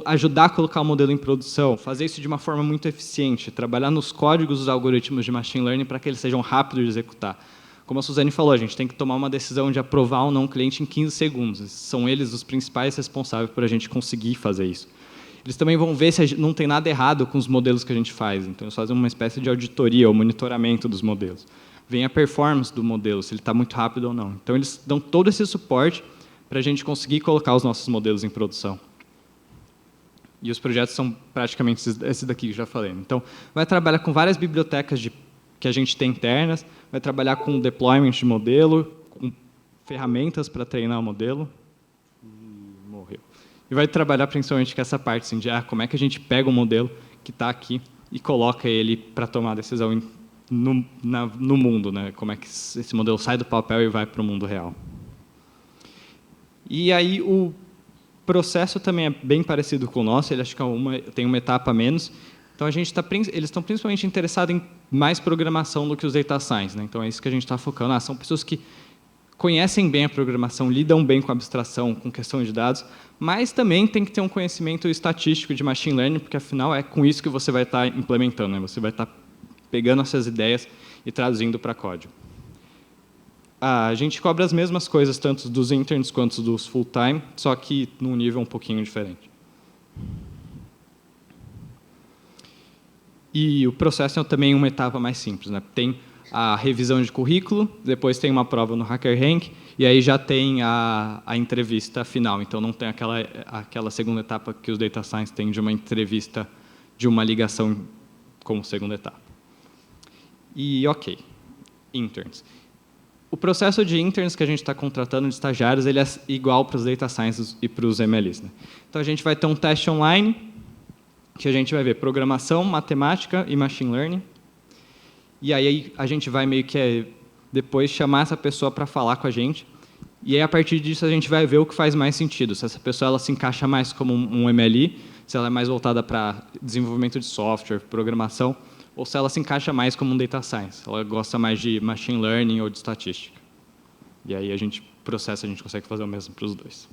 ajudar a colocar o modelo em produção, fazer isso de uma forma muito eficiente, trabalhar nos códigos dos algoritmos de Machine Learning para que eles sejam rápidos de executar. Como a Suzane falou, a gente tem que tomar uma decisão de aprovar ou não um cliente em 15 segundos. São eles os principais responsáveis por a gente conseguir fazer isso. Eles também vão ver se não tem nada errado com os modelos que a gente faz. Então, eles fazem uma espécie de auditoria ou monitoramento dos modelos. Vem a performance do modelo, se ele está muito rápido ou não. Então, eles dão todo esse suporte para a gente conseguir colocar os nossos modelos em produção. E os projetos são praticamente esses daqui que eu já falei. Então, vai trabalhar com várias bibliotecas que a gente tem internas, vai trabalhar com deployment de modelo, com ferramentas para treinar o modelo. Morreu. E vai trabalhar principalmente com essa parte assim, de como é que a gente pega o modelo que está aqui e coloca ele para tomar a decisão no mundo, né? Como é que esse modelo sai do papel e vai para o mundo real. E aí o processo também é bem parecido com o nosso, ele acho que tem uma etapa a menos. Então eles estão principalmente interessados em mais programação do que os data science, né? Então é isso que a gente está focando. São pessoas que conhecem bem a programação, lidam bem com a abstração, com questão de dados, mas também tem que ter um conhecimento estatístico de machine learning, porque afinal é com isso que você vai estar implementando, né? Você vai estar pegando essas ideias e traduzindo para código. A gente cobra as mesmas coisas, tanto dos interns quanto dos full-time, só que num nível um pouquinho diferente. E o processo é também uma etapa mais simples, né? Tem a revisão de currículo, depois tem uma prova no HackerRank, e aí já tem a entrevista final. Então, não tem aquela segunda etapa que os data science têm de uma entrevista, de uma ligação como segunda etapa. E, ok, interns. O processo de interns que a gente está contratando, de estagiários, ele é igual para os data science e para os MLs, né? Então, a gente vai ter um teste online, que a gente vai ver programação, matemática e machine learning. E aí a gente vai meio que depois chamar essa pessoa para falar com a gente. E aí, a partir disso, a gente vai ver o que faz mais sentido. Se essa pessoa ela se encaixa mais como um MLI, se ela é mais voltada para desenvolvimento de software, programação, ou se ela se encaixa mais como um data science. Ela gosta mais de machine learning ou de estatística. E aí, a gente consegue fazer o mesmo para os dois.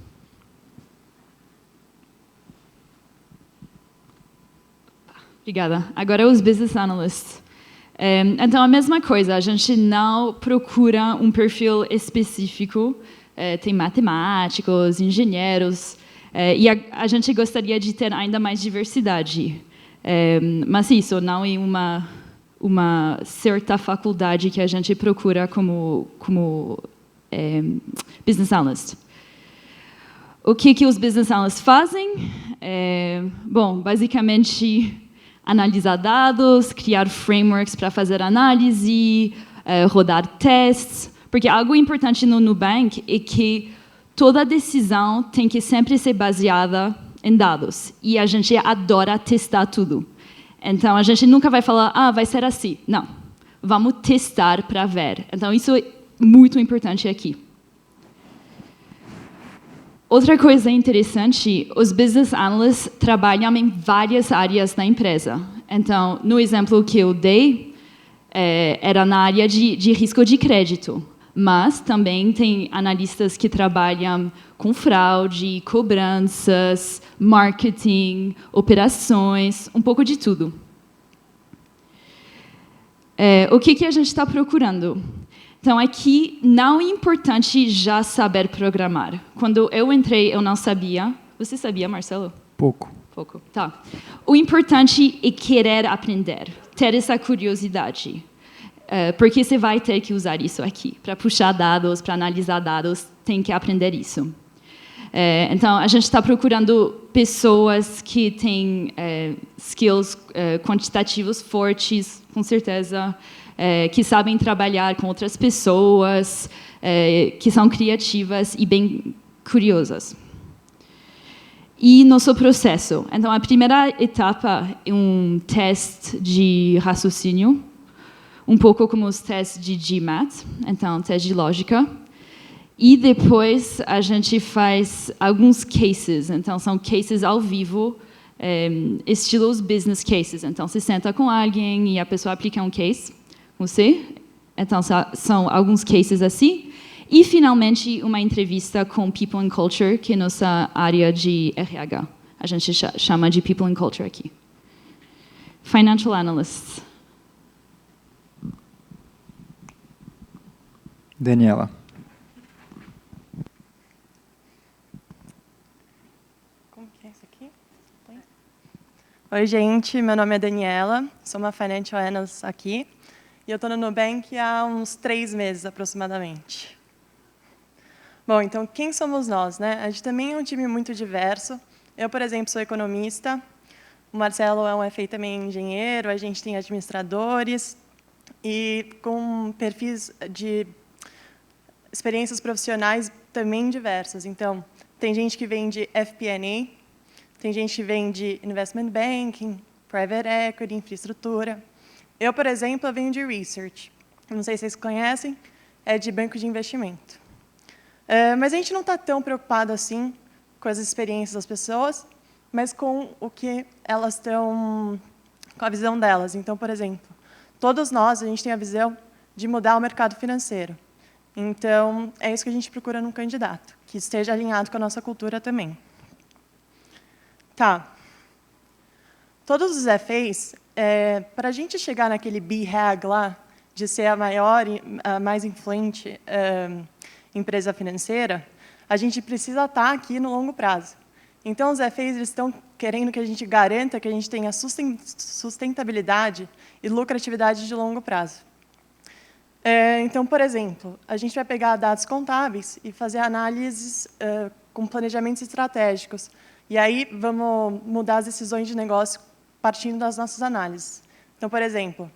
Obrigada. Agora, os business analysts. Então, a mesma coisa, a gente não procura um perfil específico, tem matemáticos, engenheiros, e a gente gostaria de ter ainda mais diversidade. Mas isso não é uma certa faculdade que a gente procura como business analyst. O que os business analysts fazem? Bom, basicamente, analisar dados, criar frameworks para fazer análise, rodar testes, porque algo importante no Nubank é que toda decisão tem que sempre ser baseada em dados, e a gente adora testar tudo. Então, a gente nunca vai falar, vai ser assim. Não, vamos testar para ver. Então, isso é muito importante aqui. Outra coisa interessante, os business analysts trabalham em várias áreas da empresa. Então, no exemplo que eu dei, era na área de risco de crédito, mas também tem analistas que trabalham com fraude, cobranças, marketing, operações, um pouco de tudo. O que a gente está procurando? Então, aqui não é importante já saber programar. Quando eu entrei, eu não sabia. Você sabia, Marcelo? Pouco. Pouco, tá. O importante é querer aprender, ter essa curiosidade. Porque você vai ter que usar isso aqui. Para puxar dados, para analisar dados, tem que aprender isso. Então, a gente está procurando pessoas que têm skills quantitativos fortes, com certeza, que sabem trabalhar com outras pessoas, que são criativas e bem curiosas. E nosso processo. Então, a primeira etapa é um teste de raciocínio, um pouco como os testes de GMAT, então, teste de lógica. E depois a gente faz alguns cases, então são cases ao vivo, estilos business cases. Então, você senta com alguém e a pessoa aplica um case, você. Então, são alguns cases assim. E, finalmente, uma entrevista com People and Culture, que é nossa área de RH. A gente chama de People and Culture aqui. Financial Analysts. Daniela. Como que é isso aqui? Oi, gente. Meu nome é Daniela. Sou uma Financial Analyst aqui. E eu estou no Nubank há uns 3 meses, aproximadamente. Bom, então, quem somos nós, né? A gente também é um time muito diverso. Eu, por exemplo, sou economista. O Marcelo é um FA também engenheiro. A gente tem administradores. E com perfis de experiências profissionais também diversas. Então, tem gente que vem de FP&A, tem gente que vem de Investment Banking, Private Equity, infraestrutura. Eu, por exemplo, venho de Research. Não sei se vocês conhecem, é de banco de investimento. Mas a gente não está tão preocupado assim com as experiências das pessoas, mas com o que elas estão, com a visão delas. Então, por exemplo, todos nós, a gente tem a visão de mudar o mercado financeiro. Então, é isso que a gente procura num candidato, que esteja alinhado com a nossa cultura também. Tá. Todos os FAs, para a gente chegar naquele BHAG lá, de ser a maior, a mais influente empresa financeira, a gente precisa estar aqui no longo prazo. Então, os FAs eles estão querendo que a gente garanta que a gente tenha sustentabilidade e lucratividade de longo prazo. Então, por exemplo, a gente vai pegar dados contábeis e fazer análises com planejamentos estratégicos. E aí, vamos mudar as decisões de negócio partindo das nossas análises. Então, por exemplo,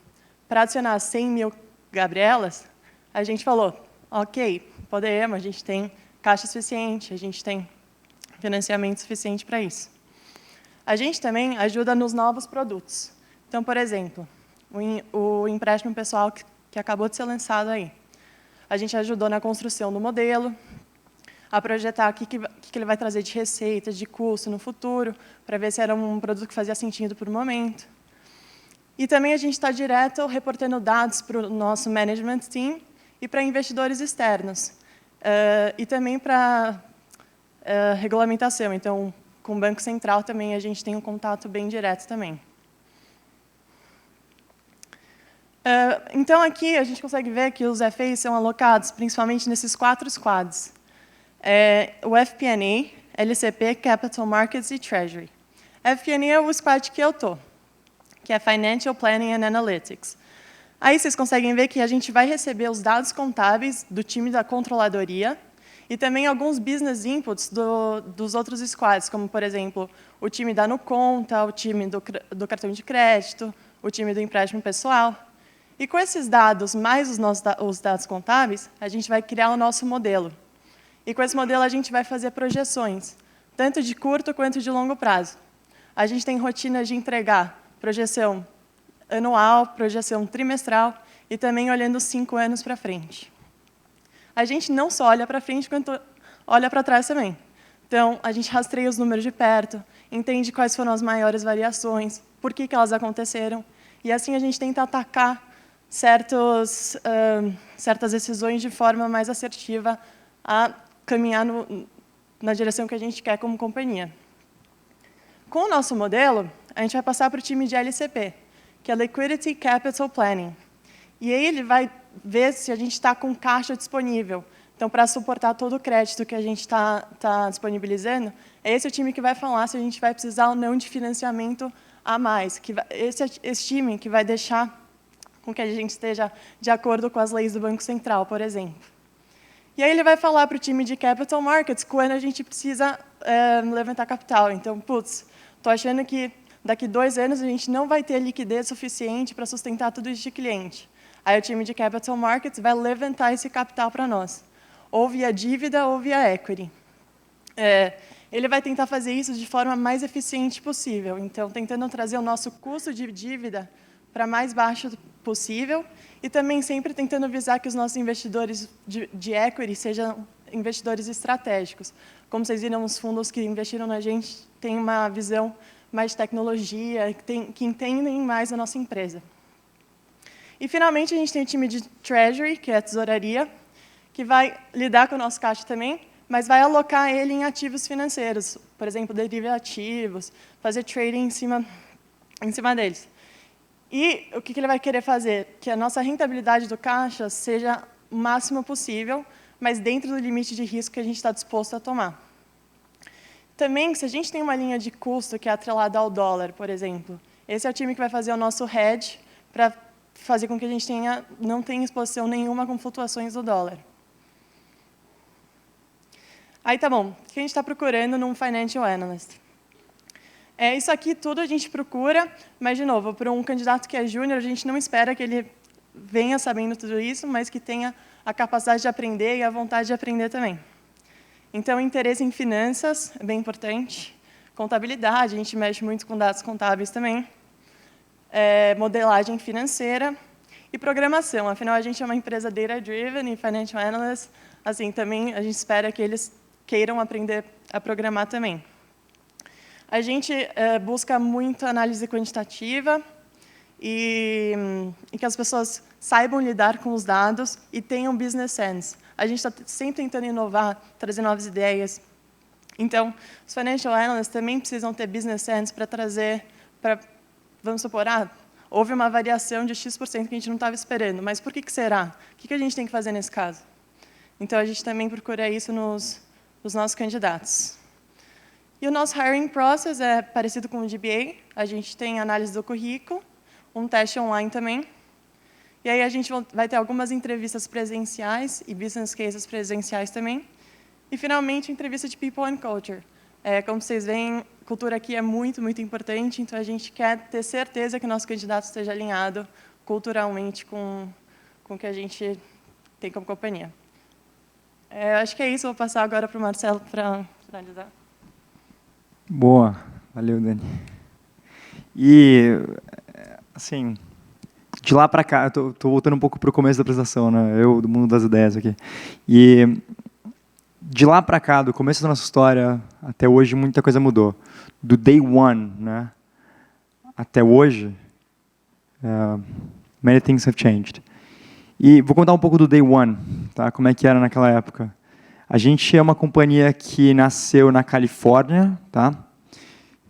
para adicionar 100 mil Gabrielas, a gente falou, ok, podemos, a gente tem caixa suficiente, a gente tem financiamento suficiente para isso. A gente também ajuda nos novos produtos. Então, por exemplo, o empréstimo pessoal que acabou de ser lançado aí. A gente ajudou na construção do modelo, a projetar o que ele vai trazer de receita, de custo no futuro, para ver se era um produto que fazia sentido para o momento. E também a gente está direto reportando dados para o nosso management team e para investidores externos. E também para regulamentação. Então, com o Banco Central também a gente tem um contato bem direto também. Então, aqui a gente consegue ver que os FAs são alocados principalmente nesses 4 squads. O FP&A, LCP, Capital Markets e Treasury. FP&A é o squad que eu estou, que é Financial Planning and Analytics. Aí vocês conseguem ver que a gente vai receber os dados contábeis do time da controladoria e também alguns business inputs dos outros squads, como, por exemplo, o time da NuConta, o time do cartão de crédito, o time do empréstimo pessoal. E com esses dados, mais os dados contábeis, a gente vai criar o nosso modelo. E com esse modelo, a gente vai fazer projeções, tanto de curto quanto de longo prazo. A gente tem rotina de entregar projeção anual, projeção trimestral e também olhando 5 anos para frente. A gente não só olha para frente, quanto olha para trás também. Então, a gente rastreia os números de perto, entende quais foram as maiores variações, por que elas aconteceram, e assim a gente tenta atacar certas decisões de forma mais assertiva a caminhar na direção que a gente quer como companhia. Com o nosso modelo, a gente vai passar para o time de LCP, que é Liquidity Capital Planning. E aí ele vai ver se a gente está com caixa disponível. Então, para suportar todo o crédito que a gente está disponibilizando, é esse o time que vai falar se a gente vai precisar ou não de financiamento a mais. Esse time que vai deixar com que a gente esteja de acordo com as leis do Banco Central, por exemplo. E aí ele vai falar para o time de Capital Markets quando a gente precisa levantar capital. Então, putz, estou achando que daqui 2 anos a gente não vai ter liquidez suficiente para sustentar tudo isso de cliente. Aí o time de Capital Markets vai levantar esse capital para nós, ou via dívida ou via equity. ele vai tentar fazer isso de forma mais eficiente possível. Então, tentando trazer o nosso custo de dívida para mais baixo possível e também sempre tentando visar que os nossos investidores de equity sejam investidores estratégicos. Como vocês viram, os fundos que investiram na gente têm uma visão mais de tecnologia, que entendem mais a nossa empresa. E, finalmente, a gente tem o time de Treasury, que é a tesouraria, que vai lidar com o nosso caixa também, mas vai alocar ele em ativos financeiros, por exemplo, derivativos, fazer trading em cima deles. E o que ele vai querer fazer? Que a nossa rentabilidade do caixa seja o máximo possível, mas dentro do limite de risco que a gente está disposto a tomar. Também, se a gente tem uma linha de custo que é atrelada ao dólar, por exemplo, esse é o time que vai fazer o nosso hedge para fazer com que a gente não tenha exposição nenhuma com flutuações do dólar. Aí, tá bom. O que a gente está procurando num Financial Analyst? Isso aqui tudo a gente procura, mas, de novo, para um candidato que é júnior, a gente não espera que ele venha sabendo tudo isso, mas que tenha a capacidade de aprender e a vontade de aprender também. Então, interesse em finanças é bem importante. Contabilidade, a gente mexe muito com dados contábeis também. Modelagem financeira e programação. Afinal, a gente é uma empresa data-driven e financial analyst. Assim, também a gente espera que eles queiram aprender a programar também. A gente busca muito análise quantitativa e que as pessoas saibam lidar com os dados e tenham business sense. A gente está sempre tentando inovar, trazer novas ideias. Então, os financial analysts também precisam ter business sense para trazer, vamos supor, houve uma variação de X% que a gente não estava esperando, mas por que será? O que a gente tem que fazer nesse caso? Então, a gente também procura isso nos nossos candidatos. E o nosso hiring process é parecido com o DBA. A gente tem análise do currículo, um teste online também. E aí a gente vai ter algumas entrevistas presenciais e business cases presenciais também. E, finalmente, entrevista de People and Culture. Como vocês veem, cultura aqui é muito, muito importante, então a gente quer ter certeza que o nosso candidato esteja alinhado culturalmente com o que a gente tem como companhia. Acho que é isso, vou passar agora para o Marcelo para finalizar. Boa, valeu, Dani. E, assim, de lá para cá, estou voltando um pouco para o começo da apresentação, né? Eu, do mundo das ideias aqui. E de lá para cá, do começo da nossa história até hoje, muita coisa mudou. Do day one, né, até hoje, many things have changed. E vou contar um pouco do day one, tá? Como é que era naquela época. A gente é uma companhia que nasceu na Califórnia, tá?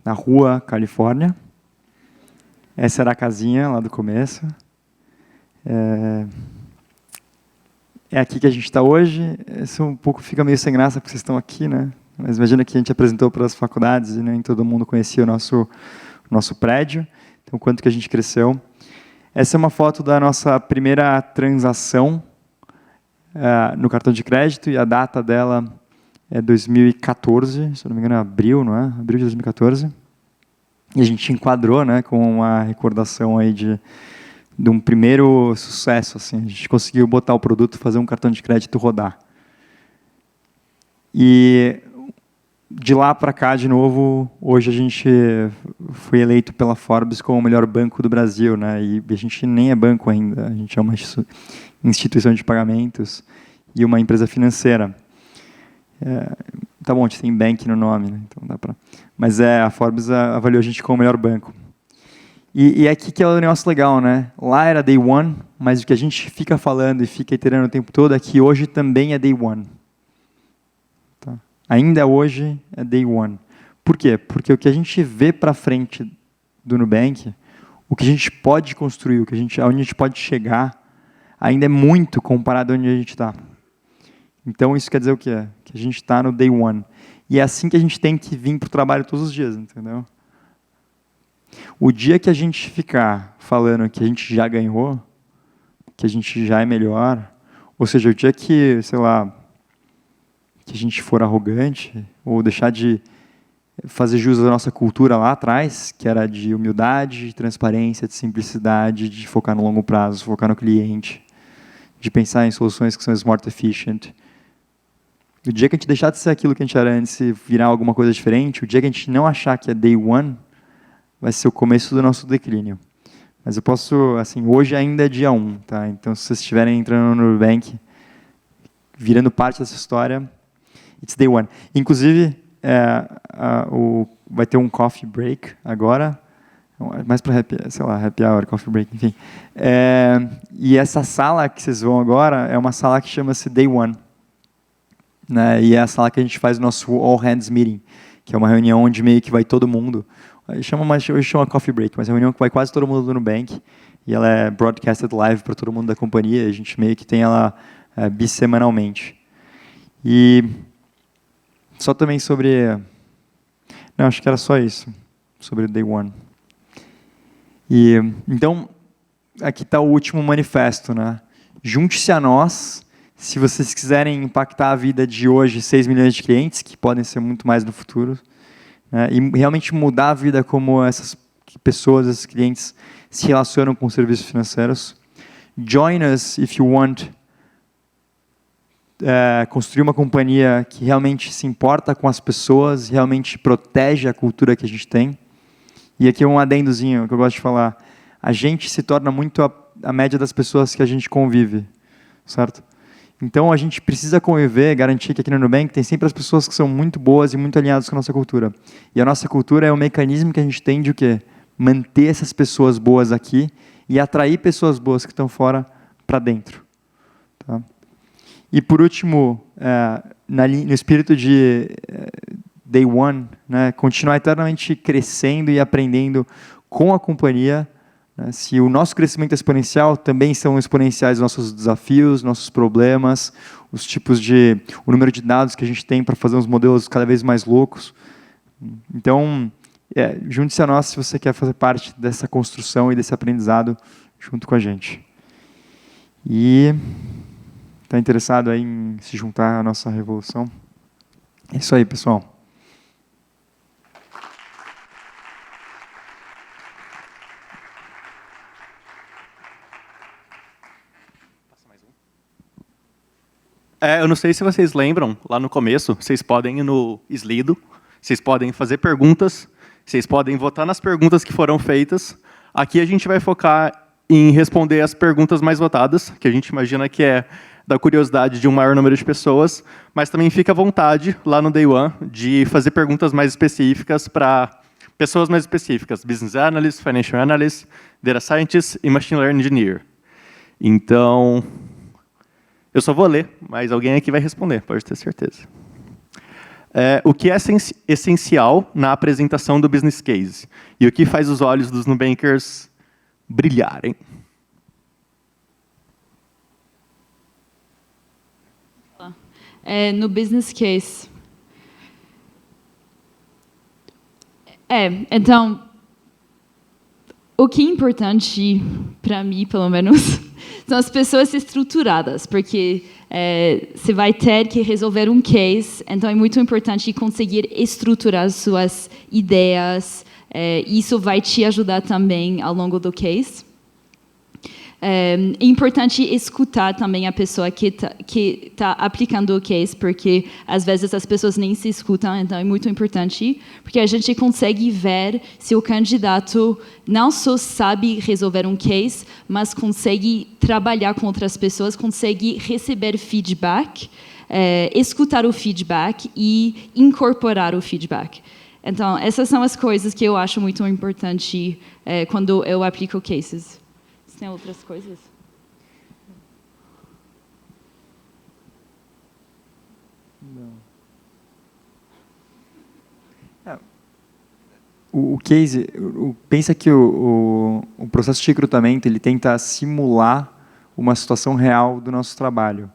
Na rua Califórnia. Essa era a casinha lá do começo. É aqui que a gente está hoje. Isso um pouco fica meio sem graça porque vocês estão aqui, né? Mas imagina que a gente apresentou para as faculdades e nem todo mundo conhecia o nosso prédio. Então, quanto que a gente cresceu. Essa é uma foto da nossa primeira transação no cartão de crédito e a data dela é 2014, se eu não me engano é abril, não é? Abril de 2014. E a gente enquadrou, né, com uma recordação aí de um primeiro sucesso, assim. A gente conseguiu botar o produto, fazer um cartão de crédito rodar. E de lá para cá, de novo, hoje a gente foi eleito pela Forbes como o melhor banco do Brasil, né? E a gente nem é banco ainda, a gente é uma instituição de pagamentos e uma empresa financeira. Tá bom, a gente tem bank no nome, né? Então dá para. Mas a Forbes avaliou a gente como o melhor banco. E aqui que é o negócio legal, né? Lá era day one, mas o que a gente fica falando e fica iterando o tempo todo é que hoje também é day one. Tá? Ainda hoje é day one. Por quê? Porque o que a gente vê para frente do Nubank, o que a gente pode construir, onde a gente pode chegar, ainda é muito comparado a onde a gente está. Então, isso quer dizer o quê? Que a gente está no day one. E é assim que a gente tem que vir para o trabalho todos os dias, entendeu? O dia que a gente ficar falando que a gente já ganhou, que a gente já é melhor, ou seja, o dia que, sei lá, que a gente for arrogante, ou deixar de fazer jus à nossa cultura lá atrás, que era de humildade, de transparência, de simplicidade, de focar no longo prazo, focar no cliente, de pensar em soluções que são smart efficient. O dia que a gente deixar de ser aquilo que a gente era antes e virar alguma coisa diferente, o dia que a gente não achar que é day one, vai ser o começo do nosso declínio. Mas eu posso, assim, hoje ainda é dia 1, tá? Então, se vocês estiverem entrando no Nubank, virando parte dessa história, it's day one. Inclusive, vai ter um coffee break agora, mais para happy hour, coffee break, enfim. E essa sala que vocês vão agora é uma sala que chama-se Day One. Né? E é a sala que a gente faz o nosso All Hands Meeting, que é uma reunião onde meio que vai todo mundo. Hoje chama coffee break, mas é uma reunião que vai quase todo mundo do Nubank. E ela é broadcasted live para todo mundo da companhia. A gente meio que tem ela bissemanalmente. E só também sobre... Não, acho que era só isso, sobre o Day One. E, então, aqui está o último manifesto. Né? Junte-se a nós, se vocês quiserem impactar a vida de hoje 6 milhões de clientes, que podem ser muito mais no futuro, né? E realmente mudar a vida como essas pessoas, esses clientes, se relacionam com serviços financeiros. Join us if you want construir uma companhia que realmente se importa com as pessoas, realmente protege a cultura que a gente tem. E aqui um adendozinho que eu gosto de falar. A gente se torna muito a média das pessoas que a gente convive, certo? Então, a gente precisa conviver, garantir que aqui no Nubank tem sempre as pessoas que são muito boas e muito alinhadas com a nossa cultura. E a nossa cultura é o mecanismo que a gente tem de o quê? Manter essas pessoas boas aqui e atrair pessoas boas que estão fora para dentro. Tá? E, por último, no espírito de Day One, né, continuar eternamente crescendo e aprendendo com a companhia. Né, se o nosso crescimento é exponencial, também são exponenciais os nossos desafios, nossos problemas, o número de dados que a gente tem para fazer uns modelos cada vez mais loucos. Então, junte-se a nós se você quer fazer parte dessa construção e desse aprendizado junto com a gente. E está interessado aí em se juntar à nossa revolução? É isso aí, pessoal. Eu não sei se vocês lembram, lá no começo, vocês podem ir no Slido, vocês podem fazer perguntas, vocês podem votar nas perguntas que foram feitas. Aqui a gente vai focar em responder as perguntas mais votadas, que a gente imagina que é da curiosidade de um maior número de pessoas, mas também fica à vontade, lá no Day One, de fazer perguntas mais específicas para pessoas mais específicas, Business Analyst, Financial Analyst, Data Scientist e Machine Learning Engineer. Então, eu só vou ler, mas alguém aqui vai responder, pode ter certeza. O que é essencial na apresentação do business case? E o que faz os olhos dos Nubankers brilharem? No business case. Então, o que é importante para mim, pelo menos, são as pessoas estruturadas, porque você vai ter que resolver um case, então é muito importante conseguir estruturar suas ideias. Isso vai te ajudar também ao longo do case. É importante escutar também a pessoa que tá aplicando o case, porque às vezes as pessoas nem se escutam, então é muito importante, porque a gente consegue ver se o candidato não só sabe resolver um case, mas consegue trabalhar com outras pessoas, consegue receber feedback, escutar o feedback e incorporar o feedback. Então, essas são as coisas que eu acho muito importante quando eu aplico cases. Tem outras coisas? Não. O case, pensa que o processo de recrutamento ele tenta simular uma situação real do nosso trabalho.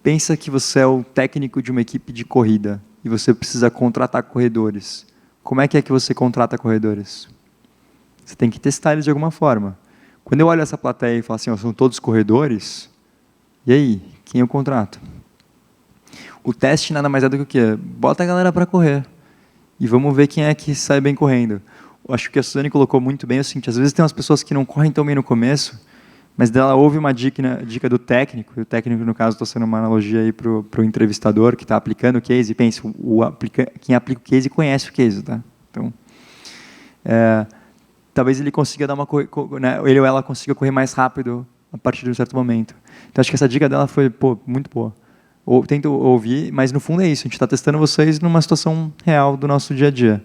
Pensa que você é o técnico de uma equipe de corrida e você precisa contratar corredores. Como é que você contrata corredores? Você tem que testar eles de alguma forma. Quando eu olho essa plateia e falo assim, são todos corredores, e aí, quem eu contrato? O teste nada mais é do que o quê? Bota a galera para correr e vamos ver quem é que sai bem correndo. Eu acho que a Suzane colocou muito bem o seguinte, às vezes tem umas pessoas que não correm tão bem no começo, mas dela houve uma dica do técnico, e o técnico, no caso, estou sendo uma analogia aí para o entrevistador que está aplicando o case, e pense, quem aplica o case conhece o case, tá? Então, talvez ele consiga dar né, ele ou ela consiga correr mais rápido a partir de um certo momento. Então, acho que essa dica dela foi muito boa. Tento ouvir, mas no fundo é isso, a gente está testando vocês numa situação real do nosso dia a dia.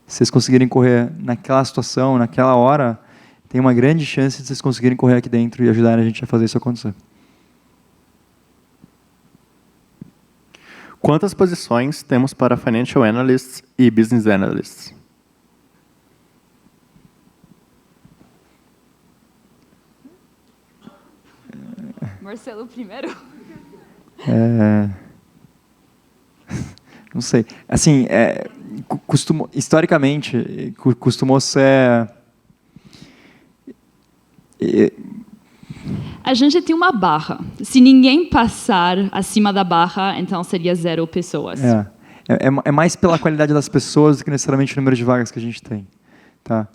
Se vocês conseguirem correr naquela situação, naquela hora, tem uma grande chance de vocês conseguirem correr aqui dentro e ajudarem a gente a fazer isso acontecer. Quantas posições temos para Financial Analysts e Business Analysts? Marcelo primeiro. Não sei. Assim, historicamente, costumou ser... A gente tem uma barra. Se ninguém passar acima da barra, então seria 0 pessoas. É mais pela qualidade das pessoas do que necessariamente o número de vagas que a gente tem. Tá?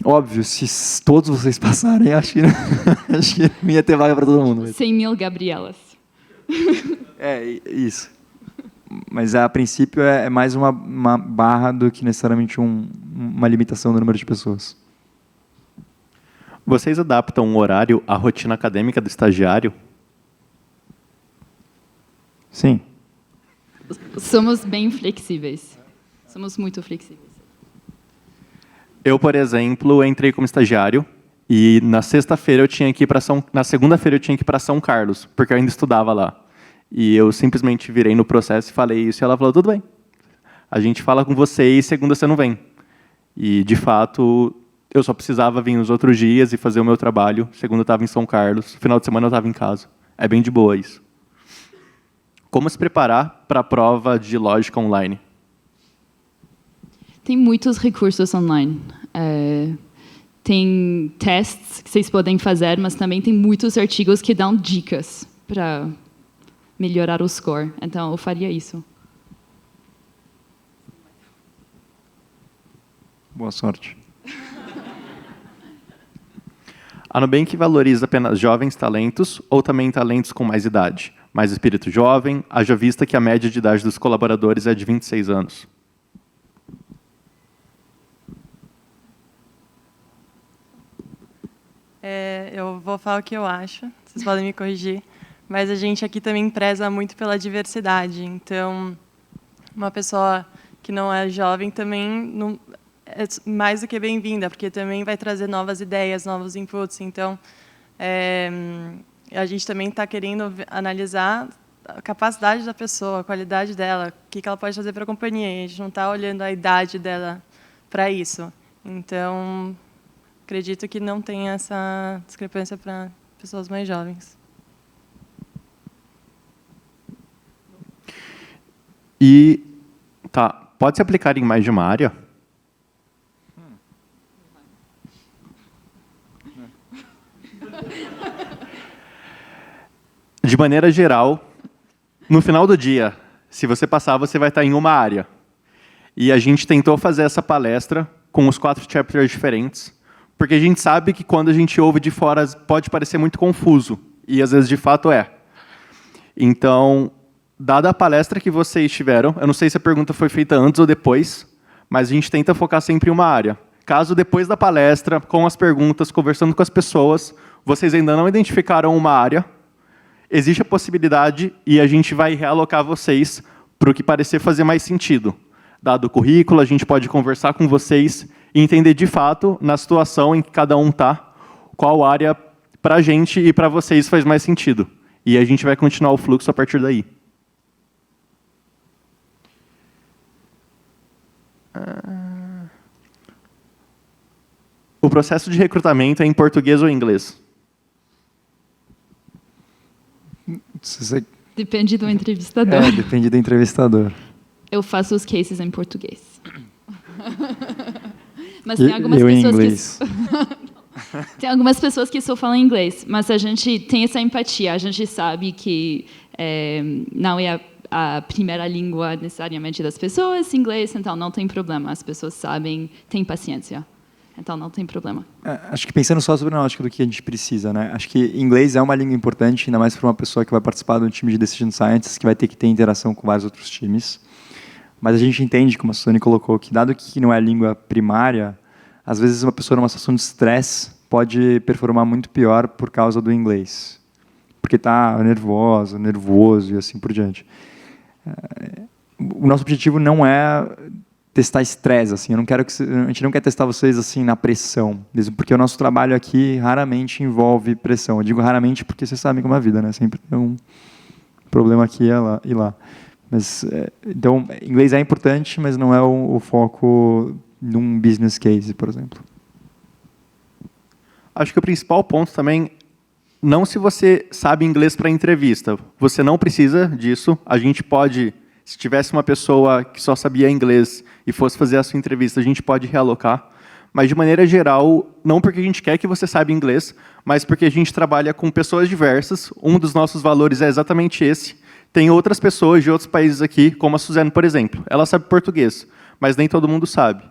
Óbvio, se todos vocês passarem, acho que não ia ter vaga para todo mundo. 100 mil Gabrielas. Isso. Mas a princípio é mais uma barra do que necessariamente uma limitação do número de pessoas. Vocês adaptam o horário à rotina acadêmica do estagiário? Sim. Somos bem flexíveis. Somos muito flexíveis. Eu, por exemplo, entrei como estagiário e na sexta-feira eu tinha que ir na segunda-feira eu tinha que ir para São Carlos, porque eu ainda estudava lá. E eu simplesmente virei no processo e falei isso, e ela falou, tudo bem. A gente fala com você e segunda você não vem. E, de fato, eu só precisava vir nos outros dias e fazer o meu trabalho. Segunda eu estava em São Carlos, final de semana eu estava em casa. É bem de boa isso. Como se preparar para a prova de lógica online? Tem muitos recursos online. Tem testes que vocês podem fazer, mas também tem muitos artigos que dão dicas para melhorar o score. Então, eu faria isso. Boa sorte. A Nubank valoriza apenas jovens talentos ou também talentos com mais idade? Mais espírito jovem, haja vista que a média de idade dos colaboradores é de 26 anos. Eu vou falar o que eu acho, vocês podem me corrigir, mas a gente aqui também preza muito pela diversidade. Então, uma pessoa que não é jovem também é mais do que bem-vinda, porque também vai trazer novas ideias, novos inputs. Então, a gente também está querendo analisar a capacidade da pessoa, a qualidade dela, o que ela pode fazer para a companhia. A gente não está olhando a idade dela para isso. Então, acredito que não tem essa discrepância para pessoas mais jovens. E, pode se aplicar em mais de uma área? De maneira geral, no final do dia, se você passar, você vai estar em uma área. E a gente tentou fazer essa palestra com os 4 chapters diferentes, porque a gente sabe que quando a gente ouve de fora pode parecer muito confuso, e às vezes de fato é. Então, dada a palestra que vocês tiveram, eu não sei se a pergunta foi feita antes ou depois, mas a gente tenta focar sempre em uma área. Caso depois da palestra, com as perguntas, conversando com as pessoas, vocês ainda não identificaram uma área, existe a possibilidade e a gente vai realocar vocês para o que parecer fazer mais sentido. Dado o currículo, a gente pode conversar com vocês e entender de fato, na situação em que cada um está, qual área para a gente e para vocês faz mais sentido. E a gente vai continuar o fluxo a partir daí. O processo de recrutamento é em português ou em inglês? Depende do entrevistador. Depende do entrevistador. Eu faço os cases em português. Mas tem algumas pessoas tem algumas pessoas que só falam inglês, mas a gente tem essa empatia. A gente sabe que não é a primeira língua necessariamente das pessoas, inglês, então não tem problema. As pessoas sabem, têm paciência. Então, não tem problema. Acho que pensando só sobre a ótica do que a gente precisa, né? Acho que inglês é uma língua importante, ainda mais para uma pessoa que vai participar de um time de Decision Science, que vai ter que ter interação com vários outros times. Mas a gente entende, como a Suzane colocou, que dado que não é a língua primária, às vezes uma pessoa numa situação de estresse pode performar muito pior por causa do inglês. Porque está nervoso e assim por diante. O nosso objetivo não é testar estresse, assim. A gente não quer testar vocês assim na pressão, mesmo porque o nosso trabalho aqui raramente envolve pressão. Eu digo raramente porque vocês sabem como é a vida, né? Sempre tem um problema aqui e lá. Mas então, inglês é importante, mas não é o foco num business case, por exemplo. Acho que o principal ponto também, não se você sabe inglês para entrevista, você não precisa disso. A gente pode, se tivesse uma pessoa que só sabia inglês e fosse fazer a sua entrevista, a gente pode realocar. Mas, de maneira geral, não porque a gente quer que você saiba inglês, mas porque a gente trabalha com pessoas diversas. Um dos nossos valores é exatamente esse. Tem outras pessoas de outros países aqui, como a Suzane, por exemplo. Ela sabe português, mas nem todo mundo sabe.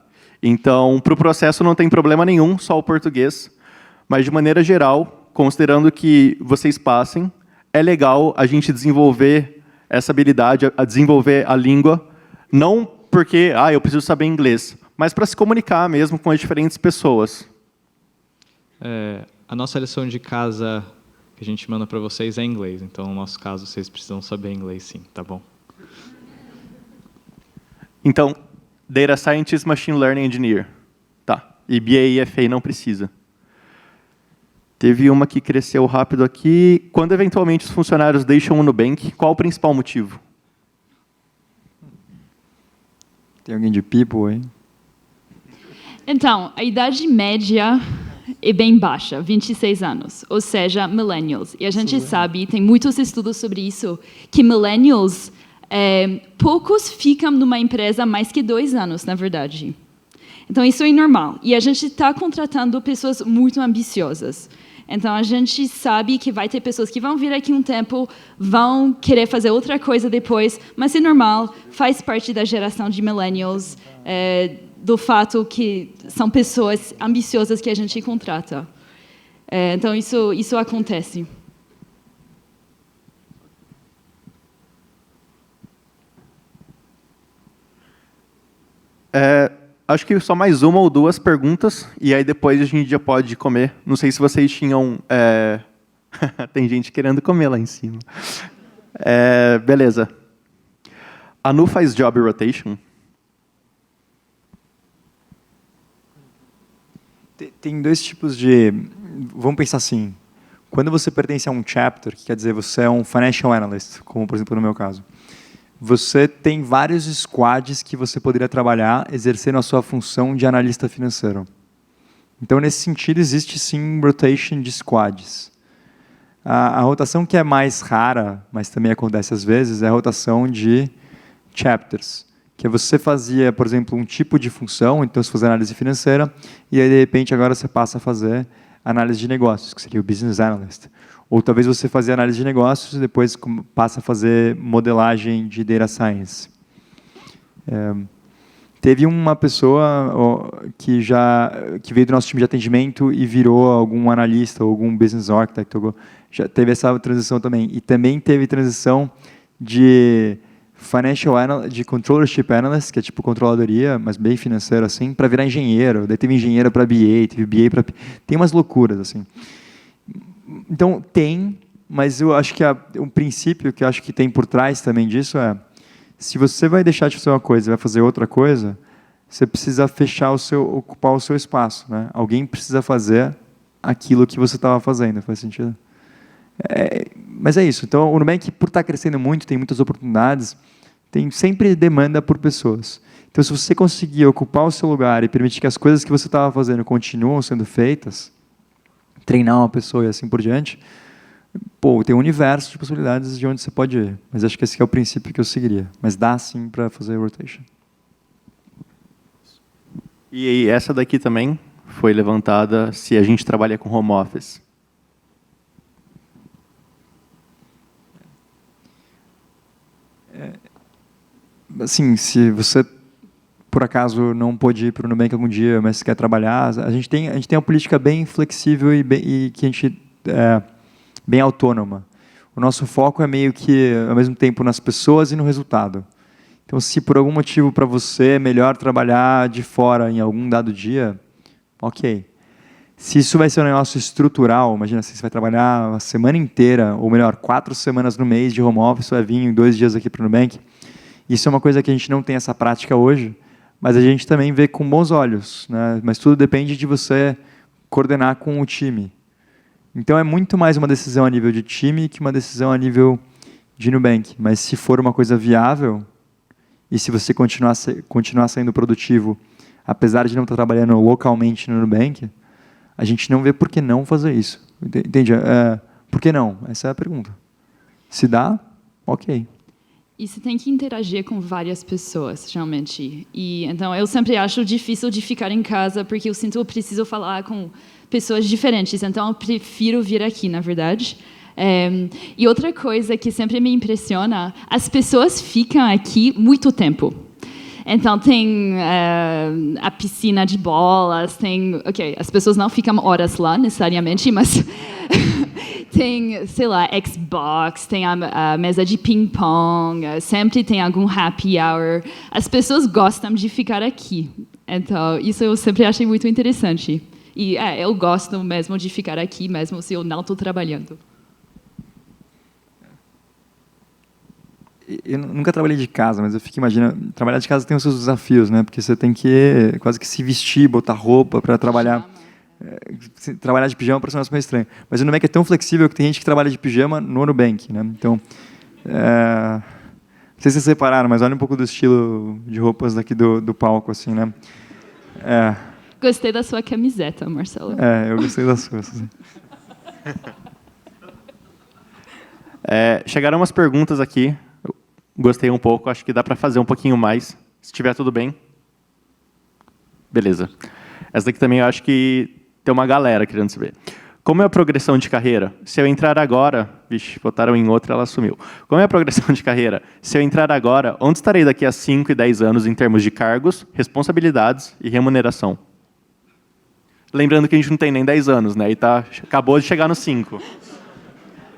Então, para o processo não tem problema nenhum, só o português. Mas, de maneira geral, considerando que vocês passem, é legal a gente desenvolver essa habilidade, a desenvolver a língua, não porque eu preciso saber inglês, mas para se comunicar mesmo com as diferentes pessoas. A nossa lição de casa que a gente manda para vocês é em inglês, então, no nosso caso, vocês precisam saber inglês sim, tá bom? Então, Data Scientist, Machine Learning Engineer. Tá. E BA e FA não precisa. Teve uma que cresceu rápido aqui. Quando, eventualmente, os funcionários deixam o Nubank, qual o principal motivo? Tem alguém de People aí? Então, a idade média é bem baixa, 26 anos, ou seja, millennials. E a gente sabe, tem muitos estudos sobre isso, que millennials, poucos ficam numa empresa mais que 2 anos, na verdade. Então, isso é normal. E a gente está contratando pessoas muito ambiciosas. Então, a gente sabe que vai ter pessoas que vão vir aqui um tempo, vão querer fazer outra coisa depois, mas é normal, faz parte da geração de millennials, do fato que são pessoas ambiciosas que a gente contrata. Então, isso acontece. Acho que só mais uma ou duas perguntas, e aí depois a gente já pode comer. Não sei se vocês tinham... Tem gente querendo comer lá em cima. Beleza. A Nu faz job rotation? Tem dois tipos de... Vamos pensar assim. Quando você pertence a um chapter, que quer dizer você é um financial analyst, como, por exemplo, no meu caso, você tem vários squads que você poderia trabalhar exercendo a sua função de analista financeiro. Então, nesse sentido, existe sim rotation de squads. A rotação que é mais rara, mas também acontece às vezes, é a rotação de chapters, que você fazia, por exemplo, um tipo de função, então você fazia análise financeira, e aí, de repente, agora você passa a fazer análise de negócios, que seria o business analyst. Ou talvez você fazia análise de negócios e depois passa a fazer modelagem de data science. Teve uma pessoa que veio do nosso time de atendimento e virou algum analista ou algum business architect. Já teve essa transição também. E também teve transição de de controllership analyst, que é tipo controladoria, mas bem financeiro assim, para virar engenheiro. Daí teve engenheiro para BA, teve BA para... Tem umas loucuras assim. Então, mas eu acho que um princípio que eu acho que tem por trás também disso é, se você vai deixar de fazer uma coisa e vai fazer outra coisa, você precisa ocupar o seu espaço, né? Alguém precisa fazer aquilo que você estava fazendo, faz sentido? Mas é isso. Então, o Nubank, por estar crescendo muito, tem muitas oportunidades, tem sempre demanda por pessoas. Então, se você conseguir ocupar o seu lugar e permitir que as coisas que você estava fazendo continuam sendo feitas, treinar uma pessoa e assim por diante, tem um universo de possibilidades de onde você pode ir. Mas acho que esse é o princípio que eu seguiria. Mas dá sim para fazer rotation. E essa daqui também foi levantada se a gente trabalha com home office. Assim, se você por acaso não pôde ir para o Nubank algum dia, mas quer trabalhar, a gente tem uma política bem flexível e que a gente bem autônoma. O nosso foco é meio que, ao mesmo tempo, nas pessoas e no resultado. Então, se por algum motivo para você é melhor trabalhar de fora em algum dado dia, ok. Se isso vai ser um negócio estrutural, imagina se você vai trabalhar a semana inteira, ou melhor, 4 semanas no mês de home office, vai vir 2 dias aqui para o Nubank. Isso é uma coisa que a gente não tem essa prática hoje, mas a gente também vê com bons olhos, né? Mas tudo depende de você coordenar com o time. Então, é muito mais uma decisão a nível de time que uma decisão a nível de Nubank. Mas se for uma coisa viável, e se você continuar sendo produtivo, apesar de não estar trabalhando localmente no Nubank, a gente não vê por que não fazer isso. Entende? Por que não? Essa é a pergunta. Se dá, ok. E você tem que interagir com várias pessoas, realmente. E então eu sempre acho difícil de ficar em casa porque eu sinto que eu preciso falar com pessoas diferentes. Então eu prefiro vir aqui, na verdade. E outra coisa que sempre me impressiona, as pessoas ficam aqui muito tempo. Então tem a piscina de bolas, as pessoas não ficam horas lá necessariamente, mas tem, sei lá, Xbox, tem a mesa de ping-pong, sempre tem algum happy hour. As pessoas gostam de ficar aqui. Então, isso eu sempre achei muito interessante. E eu gosto mesmo de ficar aqui, mesmo se eu não estou trabalhando. Eu nunca trabalhei de casa, mas eu fico imaginando, trabalhar de casa tem os seus desafios, né? Porque você tem que quase que se vestir, botar roupa para trabalhar. Trabalhar de pijama parece um negócio meio estranho. Mas o Nubank é tão flexível que tem gente que trabalha de pijama no Nubank, né? Então, não sei se vocês separaram, mas olha um pouco do estilo de roupas daqui do palco, assim, né? Gostei da sua camiseta, Marcelo. Eu gostei da sua. Assim. Chegaram umas perguntas aqui. Eu gostei um pouco, acho que dá para fazer um pouquinho mais. Se estiver tudo bem. Beleza. Essa daqui também eu acho que tem uma galera querendo saber. Como é a progressão de carreira? Se eu entrar agora... Vixe, botaram em outra, ela sumiu. Como é a progressão de carreira? Se eu entrar agora, onde estarei daqui a 5 e 10 anos em termos de cargos, responsabilidades e remuneração? Lembrando que a gente não tem nem 10 anos, né? E acabou de chegar nos 5.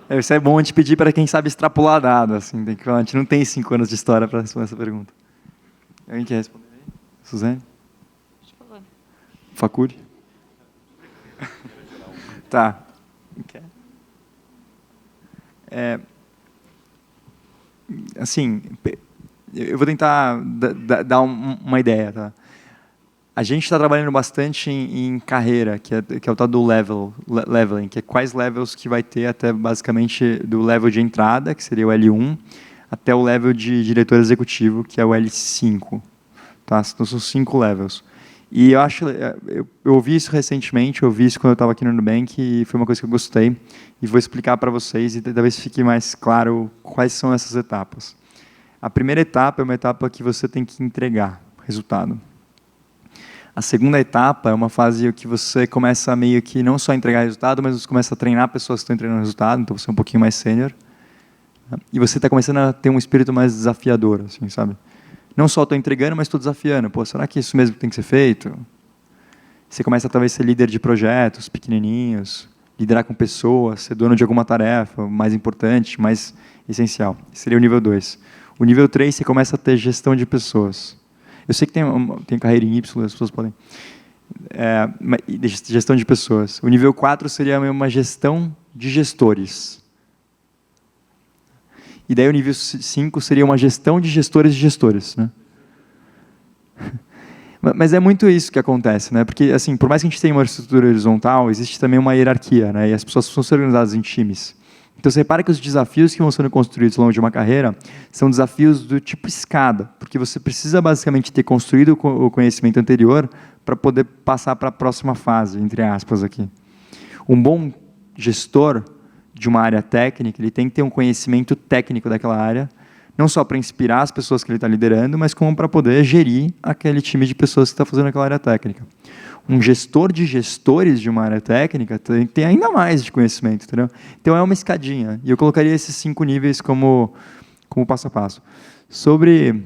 Isso é bom a gente pedir para quem sabe extrapolar dado. Assim, a gente não tem 5 anos de história para responder essa pergunta. Alguém quer responder aí? Suzane? Deixa eu falar. Facuri? Tá. Assim, eu vou tentar dar uma ideia, tá? A gente está trabalhando bastante em carreira, que é o tal do leveling, que é quais levels que vai ter até basicamente do level de entrada, que seria o L1, até o level de diretor executivo, que é o L5. Tá? Então são 5 levels. E eu ouvi isso recentemente, eu ouvi isso quando eu estava aqui no Nubank e foi uma coisa que eu gostei. E vou explicar para vocês e talvez fique mais claro quais são essas etapas. A primeira etapa é uma etapa que você tem que entregar resultado. A segunda etapa é uma fase que você começa a meio que não só entregar resultado, mas você começa a treinar pessoas que estão entregando resultado, então você é um pouquinho mais sênior. E você está começando a ter um espírito mais desafiador, assim, sabe? Não só estou entregando, mas estou desafiando. Pô, será que é isso mesmo que tem que ser feito? Você começa a talvez ser líder de projetos pequenininhos, liderar com pessoas, ser dono de alguma tarefa mais importante, mais essencial. Esse seria o nível 2. O nível 3, você começa a ter gestão de pessoas. Eu sei que tem carreira em Y, as pessoas podem... gestão de pessoas. O nível 4 seria uma gestão de gestores. E daí o nível 5 seria uma gestão de gestores de gestores, né? Mas é muito isso que acontece, né? Porque, assim, por mais que a gente tenha uma estrutura horizontal, existe também uma hierarquia, né? E as pessoas precisam ser organizadas em times. Então, você repara que os desafios que vão sendo construídos ao longo de uma carreira são desafios do tipo escada, porque você precisa, basicamente, ter construído o conhecimento anterior para poder passar para a próxima fase, entre aspas, aqui. Um bom gestor de uma área técnica, ele tem que ter um conhecimento técnico daquela área, não só para inspirar as pessoas que ele está liderando, mas como para poder gerir aquele time de pessoas que está fazendo aquela área técnica. Um gestor de gestores de uma área técnica tem ainda mais de conhecimento, entendeu? Então é uma escadinha. E eu colocaria esses 5 níveis como passo a passo. Sobre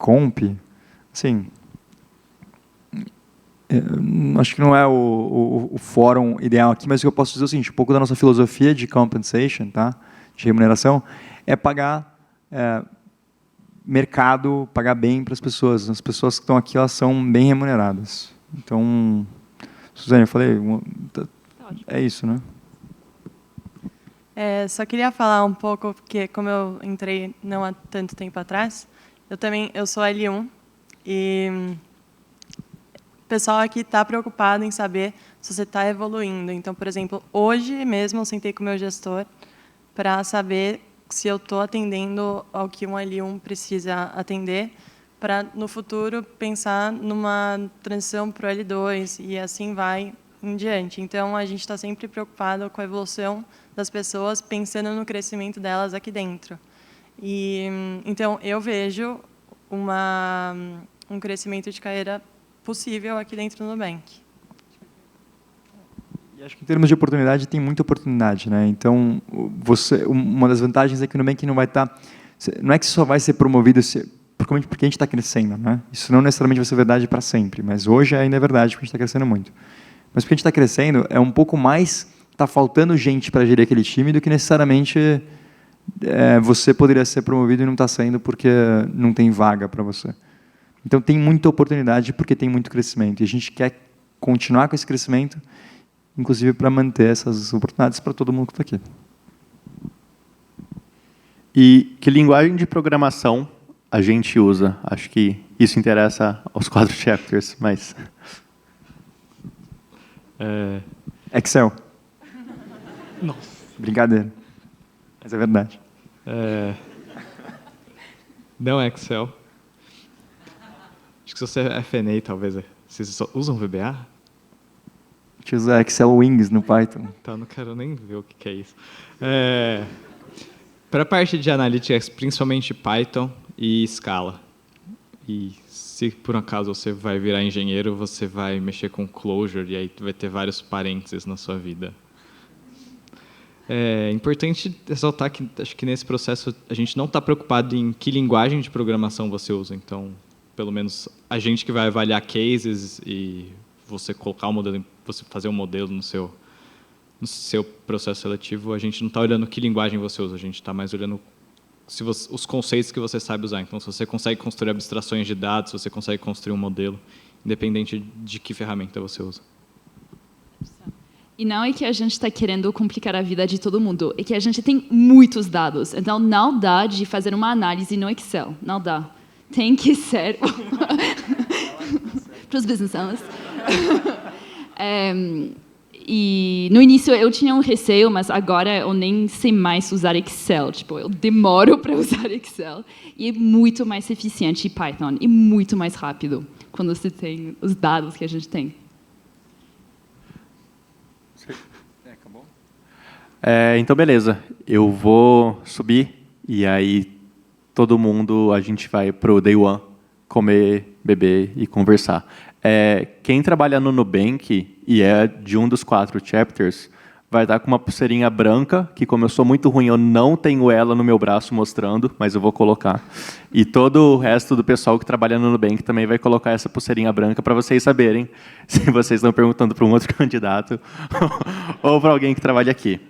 comp, assim, acho que não é o fórum ideal aqui, mas o que eu posso dizer é o seguinte, um pouco da nossa filosofia de compensation, tá? De remuneração, é pagar mercado, pagar bem para as pessoas. As pessoas que estão aqui, elas são bem remuneradas. Então, Suzane, eu falei, é isso, né? Só queria falar um pouco, porque como eu entrei não há tanto tempo atrás, eu sou L1 e o pessoal aqui está preocupado em saber se você está evoluindo. Então, por exemplo, hoje mesmo eu sentei com o meu gestor para saber se eu estou atendendo ao que um L1 precisa atender, para, no futuro, pensar numa transição para o L2 e assim vai em diante. Então, a gente está sempre preocupado com a evolução das pessoas, pensando no crescimento delas aqui dentro. Então, eu vejo um crescimento de carreira possível aqui dentro do Nubank. E acho que em termos de oportunidade, tem muita oportunidade, né? Então, uma das vantagens é que o Nubank não vai estar... Não é que só vai ser promovido porque a gente está crescendo, né? Isso não necessariamente vai ser verdade para sempre, mas hoje ainda é verdade, porque a gente está crescendo muito. Mas porque a gente está crescendo, é um pouco mais... Está faltando gente para gerir aquele time do que necessariamente você poderia ser promovido e não está saindo porque não tem vaga para você. Então, tem muita oportunidade porque tem muito crescimento. E a gente quer continuar com esse crescimento, inclusive para manter essas oportunidades para todo mundo que está aqui. E que linguagem de programação a gente usa? Acho que isso interessa aos 4 chapters, mas... Excel. Nossa. Brincadeira. Mas é verdade. Não é Excel. Acho que se você é FNA, talvez. Vocês só usam VBA? A gente usa Excel Wings no Python. Então, não quero nem ver o que é isso. Para a parte de analytics, principalmente Python e Scala. E se por acaso você vai virar engenheiro, você vai mexer com Clojure e aí vai ter vários parênteses na sua vida. É importante ressaltar que acho que nesse processo a gente não está preocupado em que linguagem de programação você usa. Então, pelo menos a gente que vai avaliar cases e você colocar o modelo, você fazer um modelo no seu processo seletivo, a gente não está olhando que linguagem você usa, a gente está mais olhando os conceitos que você sabe usar. Então, se você consegue construir abstrações de dados, se você consegue construir um modelo, independente de que ferramenta você usa. E não é que a gente está querendo complicar a vida de todo mundo, é que a gente tem muitos dados. Então, não dá de fazer uma análise no Excel. Não dá. Tem que ser... Para os business analysts. E no início eu tinha um receio, mas agora eu nem sei mais usar Excel. Tipo, eu demoro para usar Excel. E é muito mais eficiente Python. E muito mais rápido quando você tem os dados que a gente tem. Então, beleza. Eu vou subir e aí todo mundo, a gente vai para o Day One comer, beber e conversar. Quem trabalha no Nubank e é de um dos 4 chapters vai estar com uma pulseirinha branca, que como eu sou muito ruim, eu não tenho ela no meu braço mostrando, mas eu vou colocar. E todo o resto do pessoal que trabalha no Nubank também vai colocar essa pulseirinha branca para vocês saberem se vocês estão perguntando para um outro candidato ou para alguém que trabalha aqui.